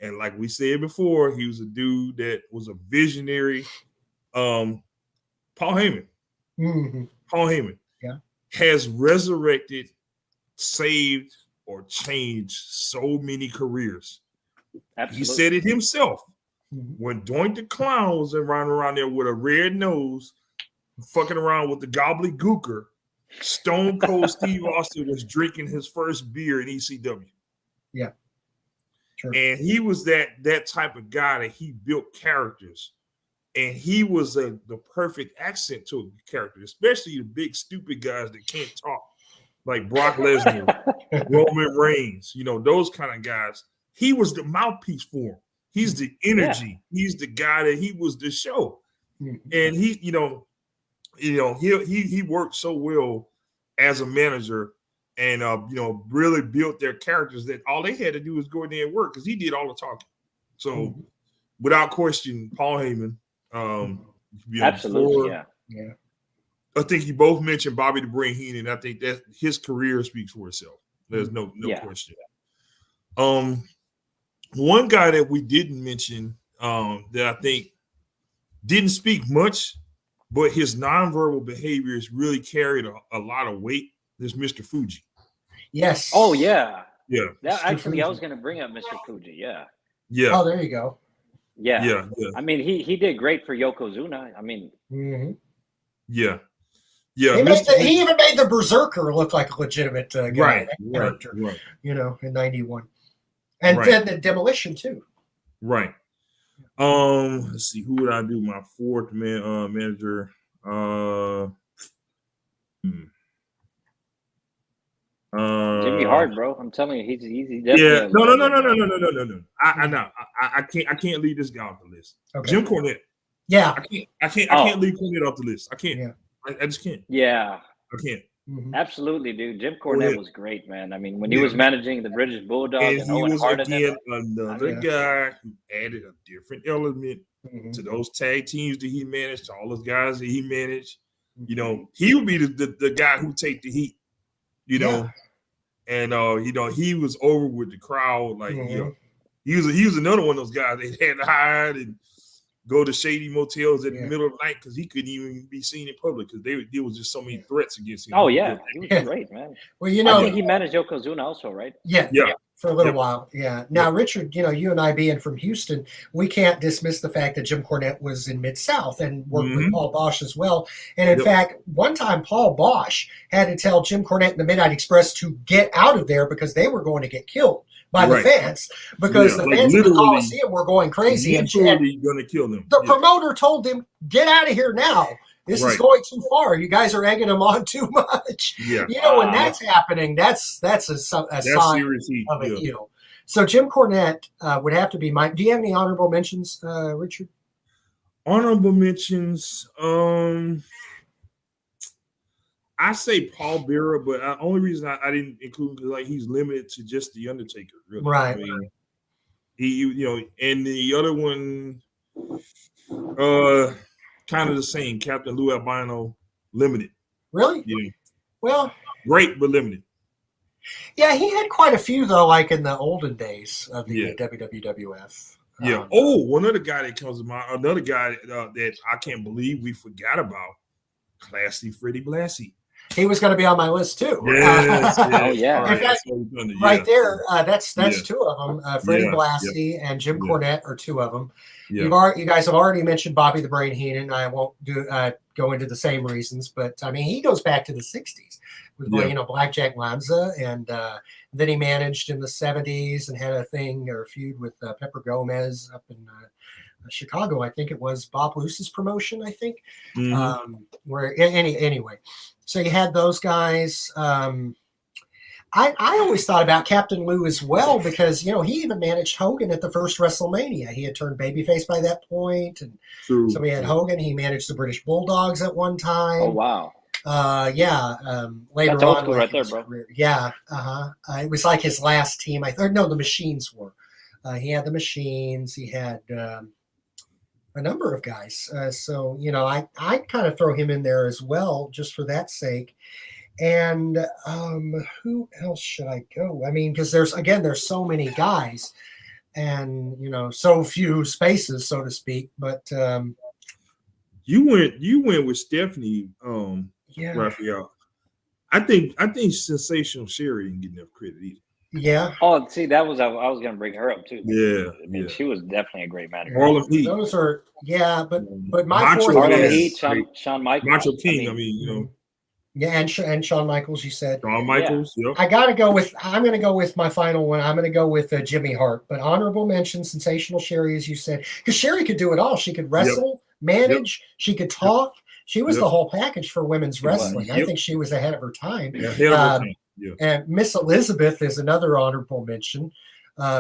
And like we said before, he was a dude that was a visionary. Paul Heyman. Mhm. Paul Heyman has resurrected, saved, or changed so many careers. Absolutely. He said it himself. Mhm. When Doink the Clown was around there with a red nose, fucking around with the gobbledygooker, Stone Cold Steve Austin was drinking his first beer in ECW. Yeah. Sure. And he was that type of guy that he built characters. And he was the perfect accent to a character, especially the big stupid guys that can't talk, like Brock Lesnar, Roman Reigns, those kind of guys. He was the mouthpiece for him. He's the energy. Yeah. He's the guy that he was the show. Mm-hmm. And he worked so well as a manager and really built their characters that all they had to do was go in there and work because he did all the talking. So without question, Paul Heyman. Absolutely, yeah. I think you both mentioned Bobby the Brain Heenan. I think that his career speaks for itself. There's no question. One guy that we didn't mention that I think didn't speak much, but his nonverbal behaviors really carried a lot of weight. Is Mr. Fuji. Yes. Oh yeah. Yeah. I was going to bring up Mr. Fuji. Yeah. Yeah. Oh, there you go. Yeah. I mean, he did great for Yokozuna. I mean, yeah. Yeah. He even made the Berserker look like a legitimate guy, character. Right. In '91, and then the Demolition too. Right. Let's see. Who would I do? My fourth manager. Jimmy Hart, bro. I'm telling you, he's definitely. Yeah. No. I can't leave this guy off the list. Okay. Jim Cornette. Yeah. I can't leave Cornette off the list. I can't. Yeah. I just can't. Yeah. I can't. Mhm. Absolutely, dude. Jim Go ahead. Cornette was great, man. I mean, when he Yeah. was managing the British Bulldog And and he Owen was Hart and them, again I another mean, guy who added a different element Mhm. to those tag teams that he managed, to all those guys that he managed. You Mhm. know, he would be the guy who take the heat, you Yeah. know. And you know, he was over with the crowd. Like, you know, Mhm. he was another one of those guys they had to hide and go to shady motels in the Yeah. middle of the night because he couldn't even be seen in public because there was just so many threats against him. oh He yeah, was- he was Yeah. great, man. Well, you I know, think he managed Yokozuna also, right? yeah, yeah, for a little Yep. while. Yeah. Now, Yep. Richard, you know, you and I being from Houston, we can't dismiss the fact that Jim Cornette was in Mid South and worked with Mhm. Paul Bosch as well. And in Yep. fact, one time Paul Bosch had to tell Jim Cornette and the Midnight Express to get out of there because they were going to get killed by the Right. fans because Yeah, the like fans in the literally- Coliseum were going crazy. And Literally gonna kill them. the Yeah. promoter told him, "Get out of here now. This is Right. going too far. You guys are egging them on too much." Yeah. You know, when Wow. that's happening, that's a That's sign serious heat. of a Yeah. heel. So Jim Cornette would have to be mine. Do you have any honorable mentions, Richard? Honorable mentions. I say Paul Bearer, but the only reason I didn't include him because like he's limited to just the Undertaker, really. Right. I mean, he you know, and the other one, kind of the same. Captain Lou Albino, limited. Really? You know, Well, great but limited. yeah, he had quite a few though, like in the olden days of the Yeah. WWF. Yeah. One other guy that comes to mind, another guy that I can't believe we forgot about, Classy Freddie Blassie. He was going to be on my list too. Yes. Oh, yeah. All right, In fact, that's what we're gonna do. Right Yeah. there, that's Yeah. two of them. Freddie Yeah. Blassie and Jim Yeah. Cornette are two of them. Yeah. You guys have already mentioned Bobby the Brain Heenan. I won't go into the same reasons, but I mean he goes back to the '60s with Yeah. Blackjack Lanza, and then he managed in the '70s and had a thing or a feud with Pepper Gomez up in Chicago. I think it was Bob Luce's promotion. I think Mhm. anyway. So you had those guys. I always thought about Captain Lou as well because he even managed Hogan at the first WrestleMania. He had turned babyface by that point, and True. so we had Hogan. He managed the British Bulldogs at one time. Oh wow. Later That's old on, school like, right in there, his bro. career. Yeah, it was like his last team. I thought no, the Machines were. He had the Machines. He had a number of guys. So I kind of throw him in there as well, just for that sake. And who else should I go? I mean, because there's so many guys, and so few spaces, so to speak. But You went with Stephanie, yeah, Raphael. I think Sensational Sherry didn't get enough credit either. yeah, Oh, see, I was going to bring her up too. Yeah, I mean, yeah. she was definitely a great manager. Harlem Heat. those are but my Macho fourth Harlem Man. Heat, Great. Shawn Michaels. Macho King. I mean, yeah, and Shawn Michaels, you said. Shawn Michaels. Yep. I'm going to go with my final one. I'm going to go with Jimmy Hart. But honorable mention, Sensational Sherry, as you said, because Sherry could do it all. She could wrestle, manage, she could talk. She was the whole package for women's wrestling. I think she was ahead of her time. Yeah, ahead of her time. Yeah. And Miss Elizabeth is another honorable mention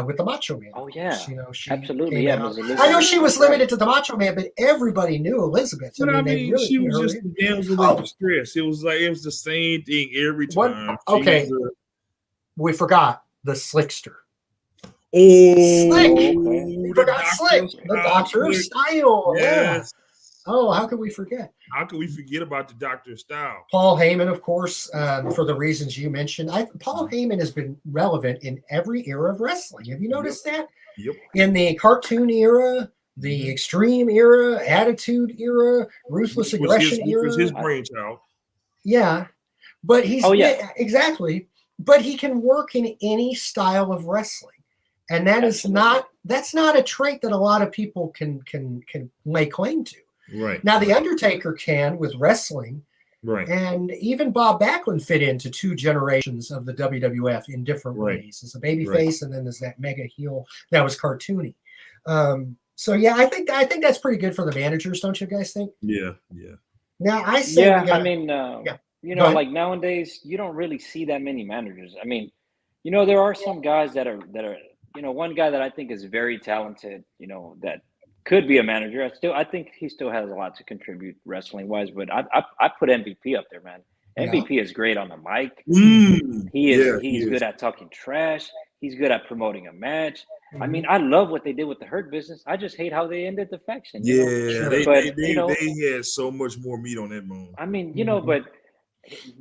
with the Macho Man. Oh yeah, she absolutely. came Yeah, out. Ms. Elizabeth. I know she was limited to the Macho Man, but everybody knew Elizabeth. But I mean, they she really was put her just in. a damsel in distress. It was the same thing every time. Okay. We forgot the Slickster. Slick. We forgot Slick, the Doctor of Style. Yes. Yeah. Oh, how could we forget? How could we forget about the Doctor of Style? Paul Heyman, of course, for the reasons you mentioned. Paul Heyman has been relevant in every era of wrestling. Have you noticed that? Yep. In the cartoon era, the extreme era, attitude era, ruthless aggression era. Which was his brainchild. Yeah. But he's exactly. But he can work in any style of wrestling. And that's not a trait that a lot of people can lay claim to. Right. Now the Undertaker can with wrestling. Right. And even Bob Backlund fit into two generations of the WWF in different ways. As a babyface, and then there's that mega heel that was cartoony. So yeah, I think that's pretty good for the managers, don't you guys think? Yeah, yeah. Now I say like nowadays you don't really see that many managers. I mean, there are some guys that are one guy that I think is very talented, that could be a manager. I think he still has a lot to contribute wrestling wise, but I put MVP up there, man. MVP is great on the mic. Mm, He yeah, he's he good is. at talking trash. He's good at promoting a match. I mean, Mhm. I love what they did with the Hurt Business. I just hate how they ended the faction, you know. Yeah, Sure. But you know, they had so much more meat on that bone. I mean, you know, Mhm. but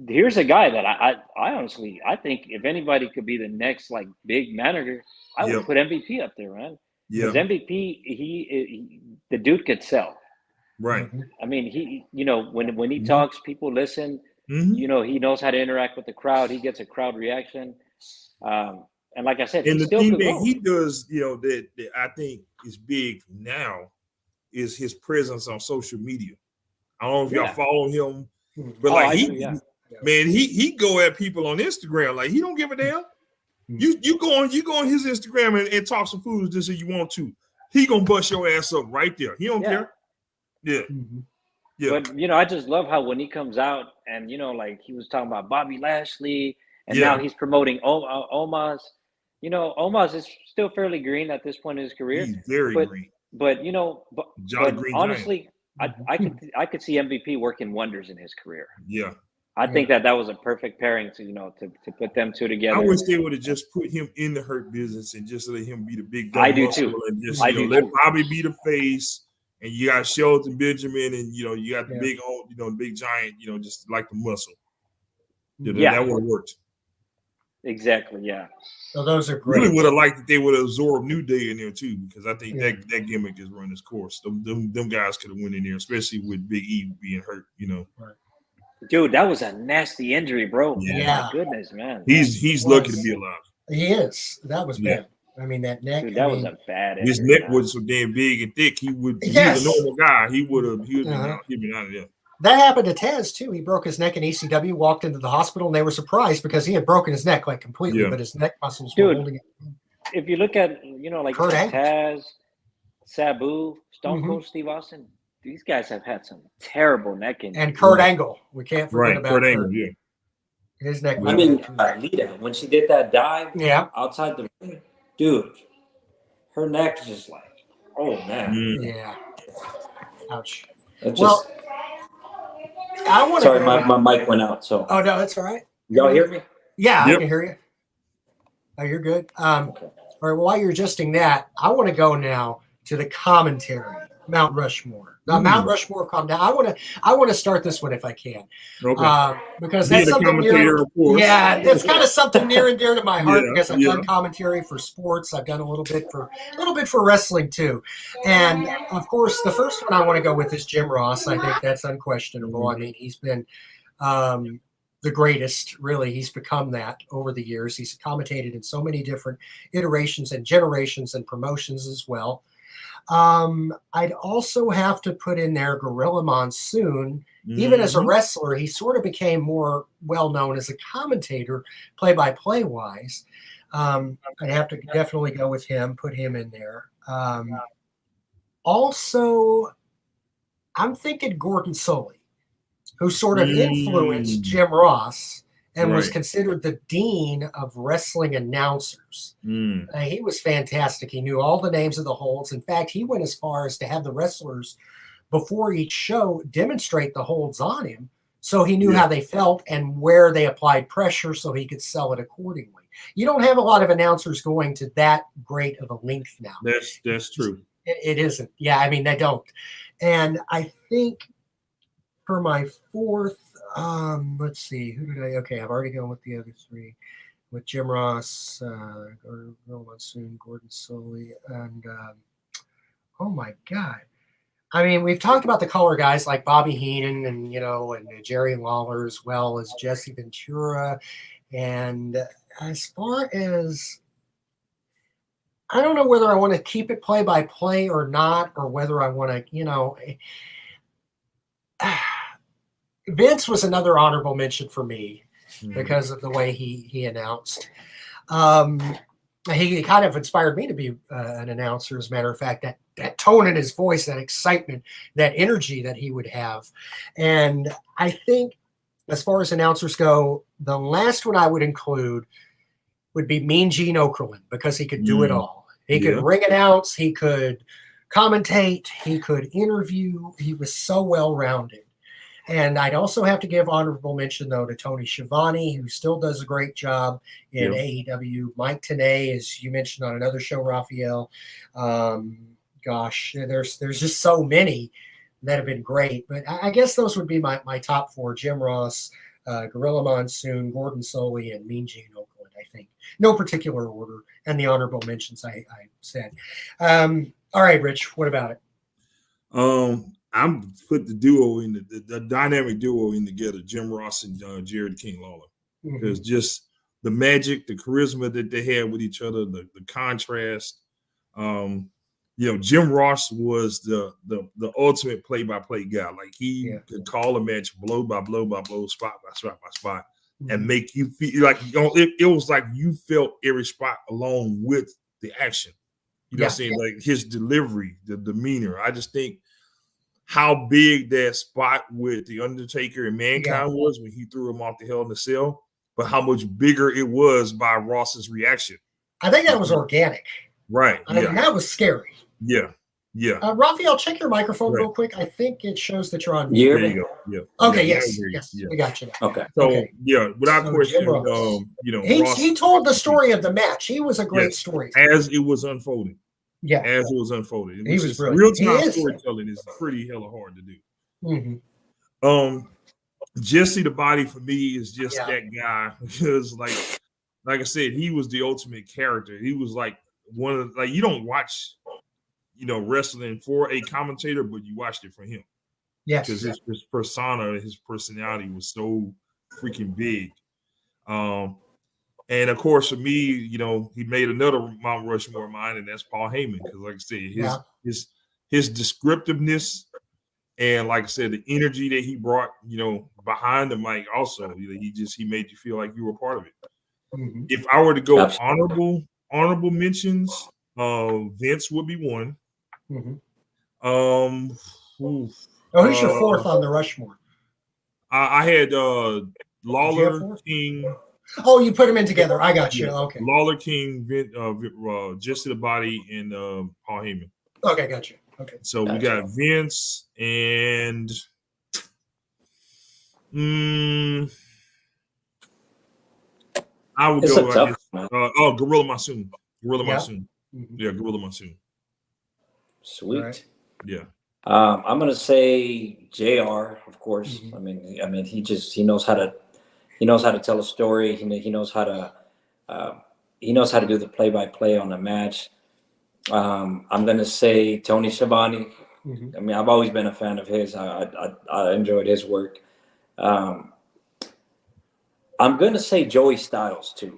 here's a guy that I honestly I think if anybody could be the next like big manager, I would Yep, put MVP up there, man. Because yeah, MVP, the dude could sell. right. Mhm. I mean, you know, when he Hmm. talks, people listen. You Hmm. know, he knows how to interact with the crowd. He gets a crowd reaction. And like I said, he And the still thing could that go. he does, that I think is big now is his presence on social media. I don't know if y'all Yeah. follow him, Mhm. but Oh, like I do. Yeah. man, he go at people on Instagram like he don't give a damn. Mhm. You go on his Instagram and talk some fools just as you want to. He gonna bust your ass up right there. He don't Yeah. care. Yeah, Mhm. yeah, But you know, I just love how when he comes out and you know, like he was talking about Bobby Lashley, and now yeah. he's promoting Omos. You know, Omos is still fairly green at this point in his career, He's very but green. you know, Jolly but Green Giant. honestly, I could see MVP working wonders in his career. Yeah. I Yeah. think that was a perfect pairing to to put them two I together. wish they would have just put him in the Hurt Business and just let him be the big I dumb do muscle too. and just I do let too. Bobby be the face, and you got Shelton Benjamin, and you got the Yeah. big old the big giant, just like the muscle. Yeah, That would have worked. exactly. Yeah. So those are Really great. would have liked that they would have absorbed New Day in there too, because I think Yeah. that gimmick has run its course. Them guys could have went in there, especially with Big E being hurt. Right. Dude, that was a nasty injury, bro. Oh Yeah, my Yeah. goodness, man. he's lucky to be alive. He is. That was Yeah. bad. I mean, that neck. Dude, I that was mean, a bad His injury, neck man. was so damn big and thick. He was yes. a normal guy. He would have been Uh-huh. out. He'd been out of there. That happened to Taz too. He broke his neck in ECW, walked into the hospital, and they were surprised because he had broken his neck like completely, Yeah. but his neck muscles were Dude, holding it. if you look at like Kurt Angle. Taz, Sabu, Stone Mhm. Cold Steve Austin, these guys have had some terrible neck injuries. And Kurt Right. Angle. We can't forget Right, about Kurt Kurt. Angle. Yeah. His neck. I mean, Lita, when she did that dive Yeah. outside the ring, dude, her neck is just like, oh man. Mm. Yeah. Ouch. It's Well, just, I want to sorry, go. my mic went out. So, Oh no, that's all right. y'all hear me? Yeah, I Yep. can hear you. Oh, you're good. Okay. All right, while you're adjusting that, I want to go now to the commentary, Mount Rushmore. Now, Mount Rushmore, calm down. I want to start this one if I can, Okay. because Being that's a something near. commentator, of course. Yeah, that's kind of something near and dear to my heart Yeah, because I've yeah. done commentary for sports. I've done a little bit for wrestling too, and of course, the first one I want to go with is Jim Ross. I think that's unquestionable. I mean, he's been. The greatest, really. He's become that over the years. He's commentated in so many different iterations and generations and promotions as well. I'd also have to put in there Gorilla Monsoon. Even as a wrestler, he sort of became more well-known as a commentator, play-by-play wise. I'd have to definitely go with him, put him in there. Also, I'm thinking Gordon Solie, who sort of influenced Jim Ross and was Right. considered the dean of wrestling announcers. He was fantastic. He knew all the names of the holds. In fact, he went as far as to have the wrestlers before each show demonstrate the holds on him so he knew how they felt and where they applied pressure so he could sell it accordingly. You don't have a lot of announcers going to that great of a length now. That's true. It isn't. Yeah, I mean, they don't. And I think for my fourth, let's see, who did I? Okay, I've already gone with the other three, with Jim Ross, Gorilla Monsoon, Gordon Solie, and oh my God. I mean, we've talked about the color guys like Bobby Heenan and and Jerry Lawler, as well as Jesse Ventura. And as far as, I don't know whether I want to keep it play by play or not, or whether I want to, Vince was another honorable mention for me because of the way he announced. He kind of inspired me to be an announcer. As a matter of fact, that tone in his voice, that excitement, that energy that he would have. And I think as far as announcers go, the last one I would include would be Mean Gene Okerlund, because he could do it all. He could ring announce, he could commentate, he could interview. He was so well-rounded. And I'd also have to give honorable mention, though, to Tony Schiavone, who still does a great job in AEW. Mike Tenay, as you mentioned on another show, Raphael. Gosh, there's just so many that have been great. But I guess those would be my top four: Jim Ross, Gorilla Monsoon, Gordon Soley, and Mean Gene Oakland, I think. No particular order, and the honorable mentions I said. All right, Rich, what about it? I'm put the duo in the dynamic duo in together, Jim Ross and Jared King Lawler. Because just the magic, the charisma that they had with each other, the contrast. Jim Ross was the ultimate play-by-play guy. Like he could call a match blow by blow by blow, spot by spot by spot, and make you feel like it was like you felt every spot along with the action. You know what I'm saying? Like his delivery, the demeanor. I just think how big that spot with The Undertaker and Mankind was when he threw him off the Hell in a Cell, but how much bigger it was by Ross's reaction. I think that was organic. Right. I mean, that was scary. Yeah. Raphael, check your microphone real quick. I think it shows that you're on. There you go. Yeah. Okay. Yes. We got you now. Okay. So without question, he told the story of the match. He was a great story as it was unfolding. Yeah, as it was unfolding. He was real time storytelling is pretty hella hard to do. Jesse the Body for me is just that guy because, like I said, he was the ultimate character. He was like one of you don't watch, wrestling for a commentator, but you watched it for him. Yes, because his persona, his personality was so freaking big. And of course, for me, he made another Mount Rushmore of mine, and that's Paul Heyman. Because, like I said, his descriptiveness and, like I said, the energy that he brought, behind the mic, also, he made you feel like you were part of it. If I were to go honorable mentions, Vince would be one. Who's your fourth on the Rushmore? I had Lawler, King. Oh, you put them in together. I got you. Okay. Lawler, King, Jesse the Body, and Paul Heyman. Okay, got you. Okay. So we got Vince and I would go. Gorilla Monsoon. Monsoon. Yeah, Gorilla Monsoon. Sweet. Right. Yeah. I'm gonna say JR, of course. I mean, he knows how to tell a story. He knows how to do the play-by-play on the match. I'm gonna say Tony Schiavone. I mean, I've always been a fan of his. I enjoyed his work. I'm gonna say Joey Styles too,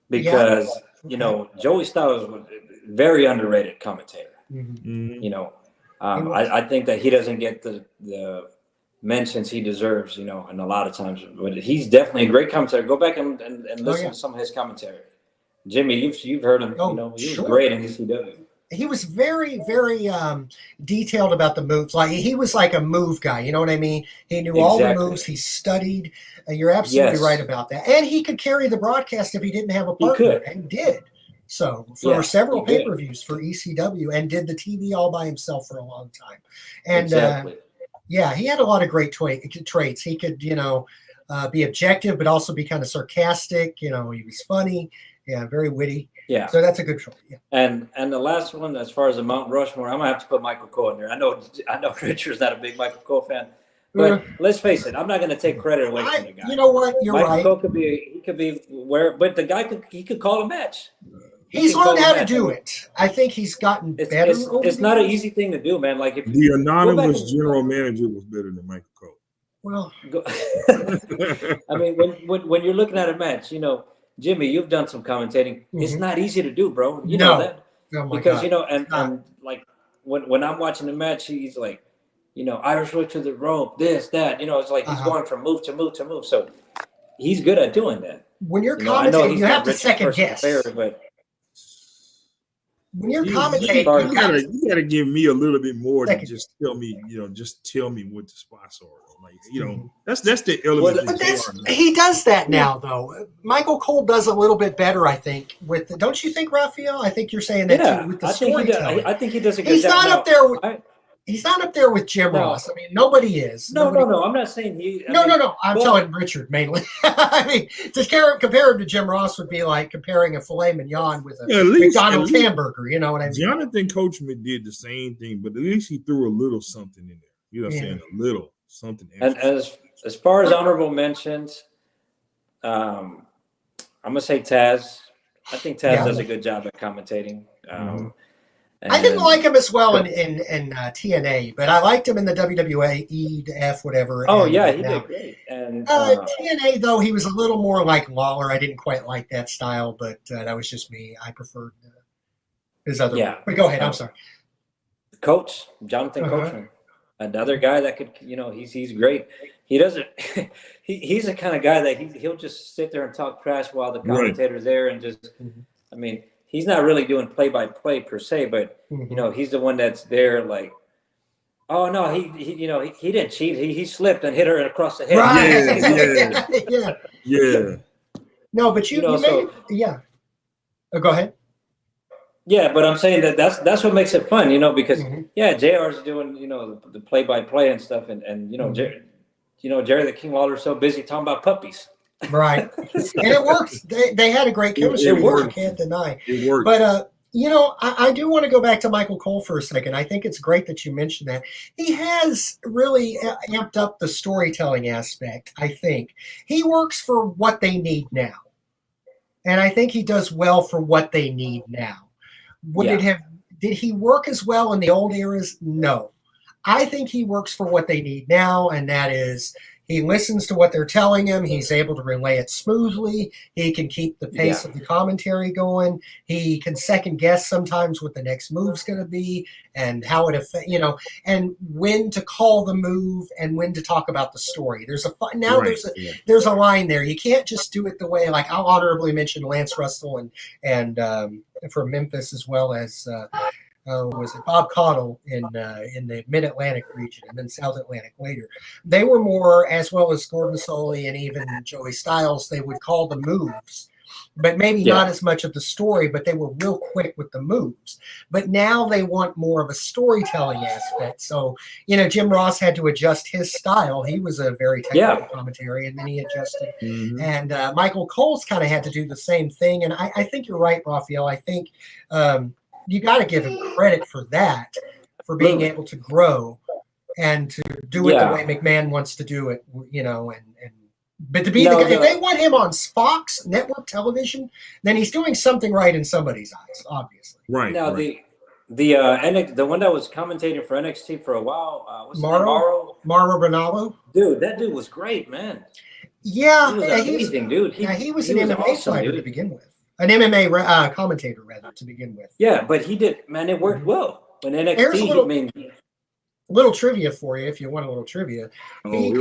because Joey Styles was a very underrated commentator. I think that he doesn't get the mentions he deserves, and a lot of times, but he's definitely a great commentator. Go back and listen to some of his commentary. Jimmy, you've heard him. He was great in ECW. He was very, very detailed about the moves. Like he was like a move guy. You know what I mean? He knew all the moves. He studied. You're absolutely right about that. And he could carry the broadcast if he didn't have a partner, and did. So for several pay-per-views for ECW, and did the TV all by himself for a long time. And he had a lot of great traits. He could, be objective, but also be kind of sarcastic. He was funny. Yeah, very witty. Yeah. So that's a good choice. Yeah. And the last one, as far as the Mount Rushmore, I'm gonna have to put Michael Cole in there. I know Richard's not a big Michael Cole fan, but let's face it, I'm not gonna take credit away from the guy. You know what? You're right. Michael Cole could be but the guy could call a match. He's learned how to do it. I think he's gotten better. It's not an easy thing to do, man. Like if the anonymous general manager was better than Michael Cole. Well, I mean, when you're looking at a match, Jimmy, you've done some commentating. It's not easy to do, bro. You know that because and like when I'm watching the match, he's like, Irish whip to the rope, this, that. It's like he's going from move to move to move. So he's good at doing that. When you're commentating, you have to second guess. But when you're commentating, you gotta give me a little bit more than just tell me, just tell me what the spots are. Like, that's the element. But he does that now, though. Michael Cole does a little bit better, I think. Don't you think, Raphael? I think you're saying that too, with the storytelling. I think he does a good job. He's not up there. He's not up there with Jim No. Ross. I mean, nobody is. No, Nobody, no. I'm not saying he. No. I'm telling Richard mainly. I mean, to compare him to Jim Ross would be like comparing a filet mignon with a McDonald's hamburger. You know what I mean? Jonathan Coachman did the same thing, but at least he threw a little something in there. You know what I'm saying? A little something. And as far as honorable mentions, I'm gonna say Taz. I think Taz does a good job at commentating. I didn't like him as well in TNA, but I liked him in the WWE, EF, whatever. Oh, yeah, he did great. And TNA, though, he was a little more like Lawler. I didn't quite like that style, but that was just me. I preferred his other. Yeah. But go ahead. I'm sorry. Coach, Jonathan Coachman. Another guy that could, he's great. He doesn't. He's the kind of guy that he'll just sit there and talk trash while the commentator's there, and just. I mean, he's not really doing play-by-play per se, but he's the one that's there. Like, oh no, he didn't cheat. He slipped and hit her across the head. Right. Yeah. No, but you made Oh, go ahead. Yeah, but I'm saying that's what makes it fun, because JR's doing the play-by-play and stuff, and Jerry the King Lawler's so busy talking about puppies. Right, and it works. They had a great chemistry. I can't deny. It worked. But I do want to go back to Michael Cole for a second. I think it's great that you mentioned that. He has really amped up the storytelling aspect. I think he works for what they need now, and I think he does well for what they need now. Did he work as well in the old eras? No. I think he works for what they need now, and that is he listens to what they're telling him. He's able to relay it smoothly. He can keep the pace of the commentary going. He can second guess sometimes what the next move's going to be and how it affects, and when to call the move and when to talk about the story. There's a line there. You can't just do it the way, like I'll honorably mention Lance Russell and from Memphis, as well as was it Bob Caudle in the Mid-Atlantic region and then South Atlantic later. They were more, as well as Gordon Soley and even Joey Styles, they would call the moves, but maybe not as much of the story, but they were real quick with the moves. But now they want more of a storytelling aspect. So, Jim Ross had to adjust his style. He was a very technical commentary, and then he adjusted. And Michael Cole's kind of had to do the same thing. And I think you're right, Raphael. I think you got to give him credit for that, for being able to grow and to do it the way McMahon wants to do it, but to be if they want him on Fox network television, then he's doing something right in somebody's eyes, obviously. Right. Now the one that was commentating for NXT for a while, Mauro Ranallo. Dude, that dude was great, man. Yeah, he was amazing, dude. He was an MMA fighter to begin with. An MMA commentator, rather, to begin with. Yeah, but he did, man, it worked well. When NXT, little trivia for you, if you want a little trivia. He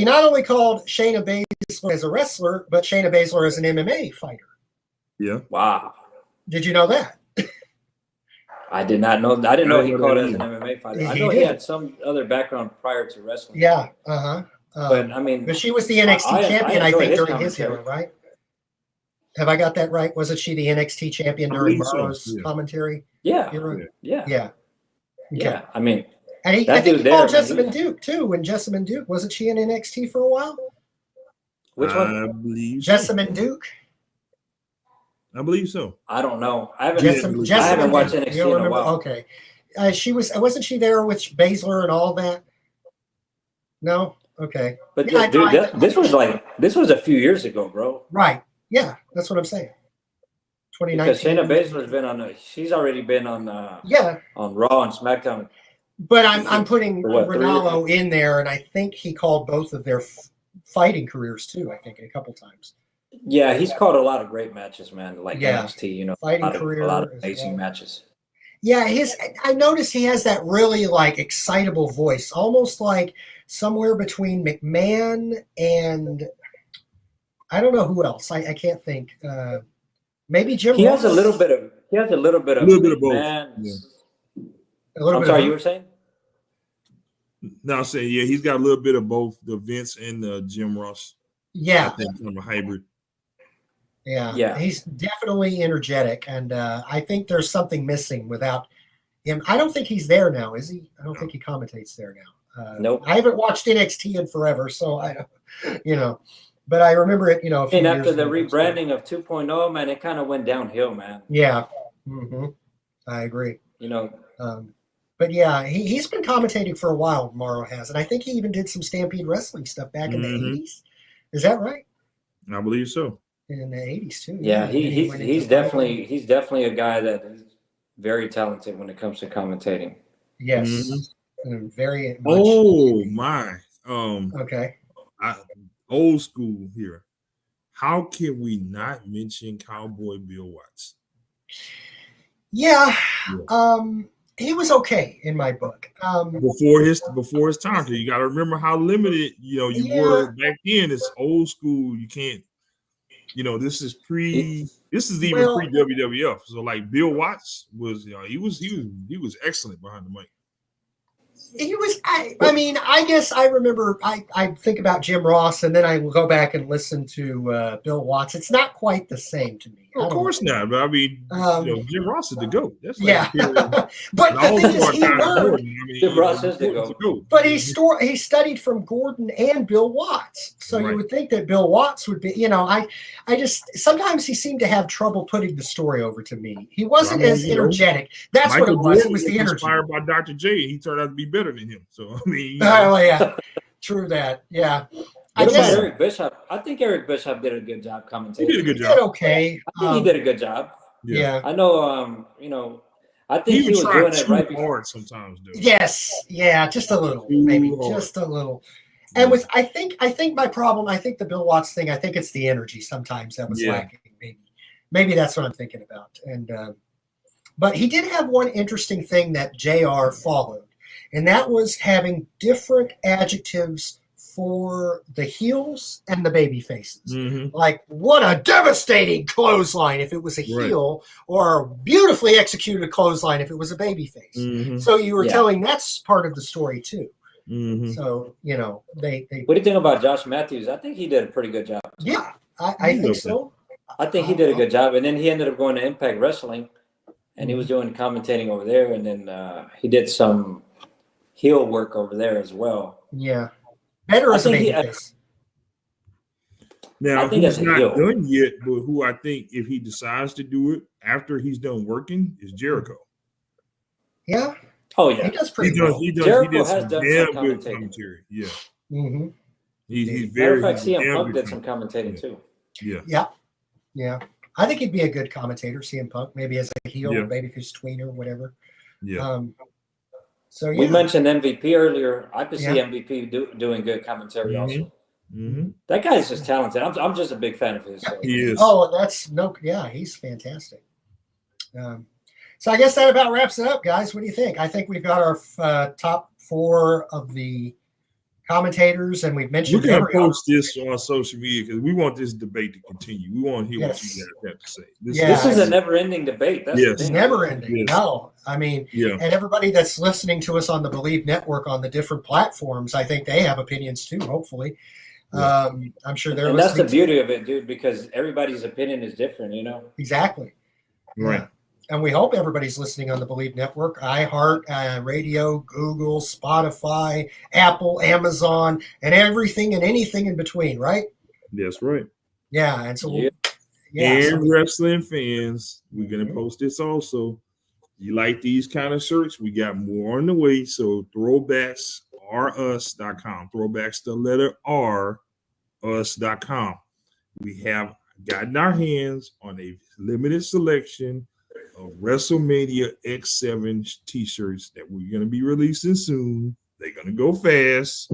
not only called Shayna Baszler as a wrestler, but Shayna Baszler as an MMA fighter. Yeah. Wow. Did you know that? I did not know. I didn't know he called as an MMA fighter. I know he had some other background prior to wrestling. Yeah. But she was the NXT champion, I think, during his era, right? Have I got that right? Wasn't she the NXT champion during Morrow's commentary? Yeah. Yeah. Okay. I mean, and I think he called Jessamine Duke too. When Jessamine Duke, wasn't she in NXT for a while? Which one? I believe Jessamine Duke. I believe so. I don't know. I haven't watched NXT in a while. Okay. Wasn't she there with Baszler and all that? No? Okay. But this was a few years ago, bro. Right. Yeah, that's what I'm saying. 2019. Because Shayna Baszler's been she's already been on Raw and SmackDown. But I'm putting Ranallo in there, and I think he called both of their fighting careers too. I think a couple times. Yeah, he's called a lot of great matches, man. Like NXT, fighting career, a lot of amazing matches. Yeah, I noticed he has that really excitable voice, almost like somewhere between McMahon and I don't know who else. I can't think. Maybe Jim. He has a little bit of both. Yeah. I'm sorry, you were saying? No, I'm saying he's got a little bit of both the Vince and the Jim Ross. Yeah, I think kind of a hybrid. Yeah, he's definitely energetic, and I think there's something missing without him. I don't think he's there now, is he? I don't think he commentates there now. Nope. I haven't watched NXT in forever, so I, but I remember it. A few And after years the ago. rebranding of 2.0, man, it kind of went downhill, man. Yeah, I agree. But yeah, he's been commentating for a while. Morrow has, and I think he even did some Stampede Wrestling stuff back in the '80s. Is that right? I believe so. In the '80s too. Yeah, he's definitely a guy that is very talented when it comes to commentating. Yes, very much. Oh my. Okay. Old school here. How can we not mention Cowboy Bill Watts? Yeah. He was okay in my book. Before his time, you got to remember how limited you were back then. It's old school. You can't. This is even pre WWF. So like Bill Watts was, he was excellent behind the mic. He was. I guess I remember. I think about Jim Ross, and then I will go back and listen to Bill Watts. It's not quite the same to me. Of course not, but I mean, Jim Ross is the GOAT. That's but the thing is, he learned. Jim Ross is the GOAT. But he studied from Gordon and Bill Watts, so you would think that Bill Watts would be. I just sometimes he seemed to have trouble putting the story over to me. He wasn't as energetic. That's Michael what it was. Jordan It was the energy. Inspired by Dr. J, he turned out to be better than him. So I mean, oh yeah, true that. Yeah. What about Eric Bischoff? I think Eric Bischoff did a good job commentating. He did a good job. He did okay. I think he did a good job. Yeah. I know. I think he was doing it right hard sometimes, dude. Yes. Yeah. Just a little, maybe just a little. And I think my problem. I think the Bill Watts thing. I think it's the energy sometimes that was lacking. Maybe that's what I'm thinking about. And but he did have one interesting thing that JR followed, and that was having different adjectives for the heels and the baby faces. Mm-hmm. Like, what a devastating clothesline if it was a heel, or a beautifully executed clothesline if it was a baby face. Mm-hmm. So you were telling that's part of the story too. Mm-hmm. So, they What do you think about Josh Matthews? I think he did a pretty good job. Yeah, I think so. I think he did a good job. And then he ended up going to Impact Wrestling, and he was doing commentating over there. And then he did some heel work over there as well. Yeah. Better as a babyface. Now, he's not done yet, but who I think, if he decides to do it after he's done working, is Jericho. Yeah. Oh, yeah. He does pretty well. Jericho has done some commentary. Yeah. Mm-hmm. He's matter very. of fact, CM Punk did some commentating too. Yeah. Yeah. I think he'd be a good commentator, CM Punk, maybe as a heel, babyface tweener, whatever. Yeah. So we mentioned MVP earlier. I could see MVP doing good commentary also. Mm-hmm. That guy's just talented. I'm just a big fan of his. So. He is. Oh, he's fantastic. So I guess that about wraps it up, guys. What do you think? I think we've got our top 4 of the commentators, and we've mentioned. We're going to post this on social media because we want this debate to continue. We want to hear what you guys have to say. This is a never-ending debate. That's it's never-ending. Yes. No, I mean, and everybody that's listening to us on the Believe Network on the different platforms, I think they have opinions too. Hopefully, I'm sure they're. And that's the beauty of it, dude, because everybody's opinion is different. Exactly. Right. And we hope everybody's listening on the Believe Network, iHeart Radio, Google, Spotify, Apple, Amazon, and everything and anything in between, right? That's right. Yeah. And so, wrestling fans, we're going to post this also. You like these kind of shirts? We got more on the way. So throwbacksrus.com. Throwbacks the letter R, us.com. We have gotten our hands on a limited selection of WrestleMania X7 t-shirts that we're going to be releasing soon. They're going to go fast,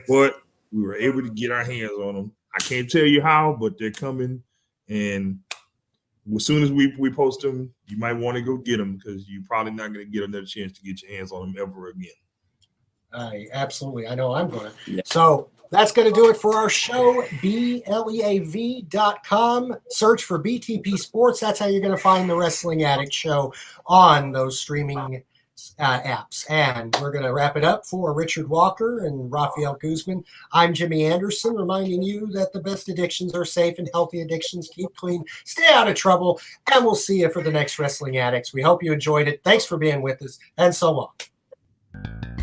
but we were able to get our hands on them. I can't tell you how, but they're coming. And as soon as we post them, you might want to go get them because you're probably not going to get another chance to get your hands on them ever again. Absolutely. I know I'm going to. Yeah. So that's going to do it for our show, BLEAV.com. Search for BTP Sports. That's how you're going to find the Wrestling Addict show on those streaming apps. And we're going to wrap it up for Richard Walker and Rafael Guzman. I'm Jimmy Anderson, reminding you that the best addictions are safe and healthy addictions. Keep clean, stay out of trouble, and we'll see you for the next Wrestling Addicts. We hope you enjoyed it. Thanks for being with us, and so long.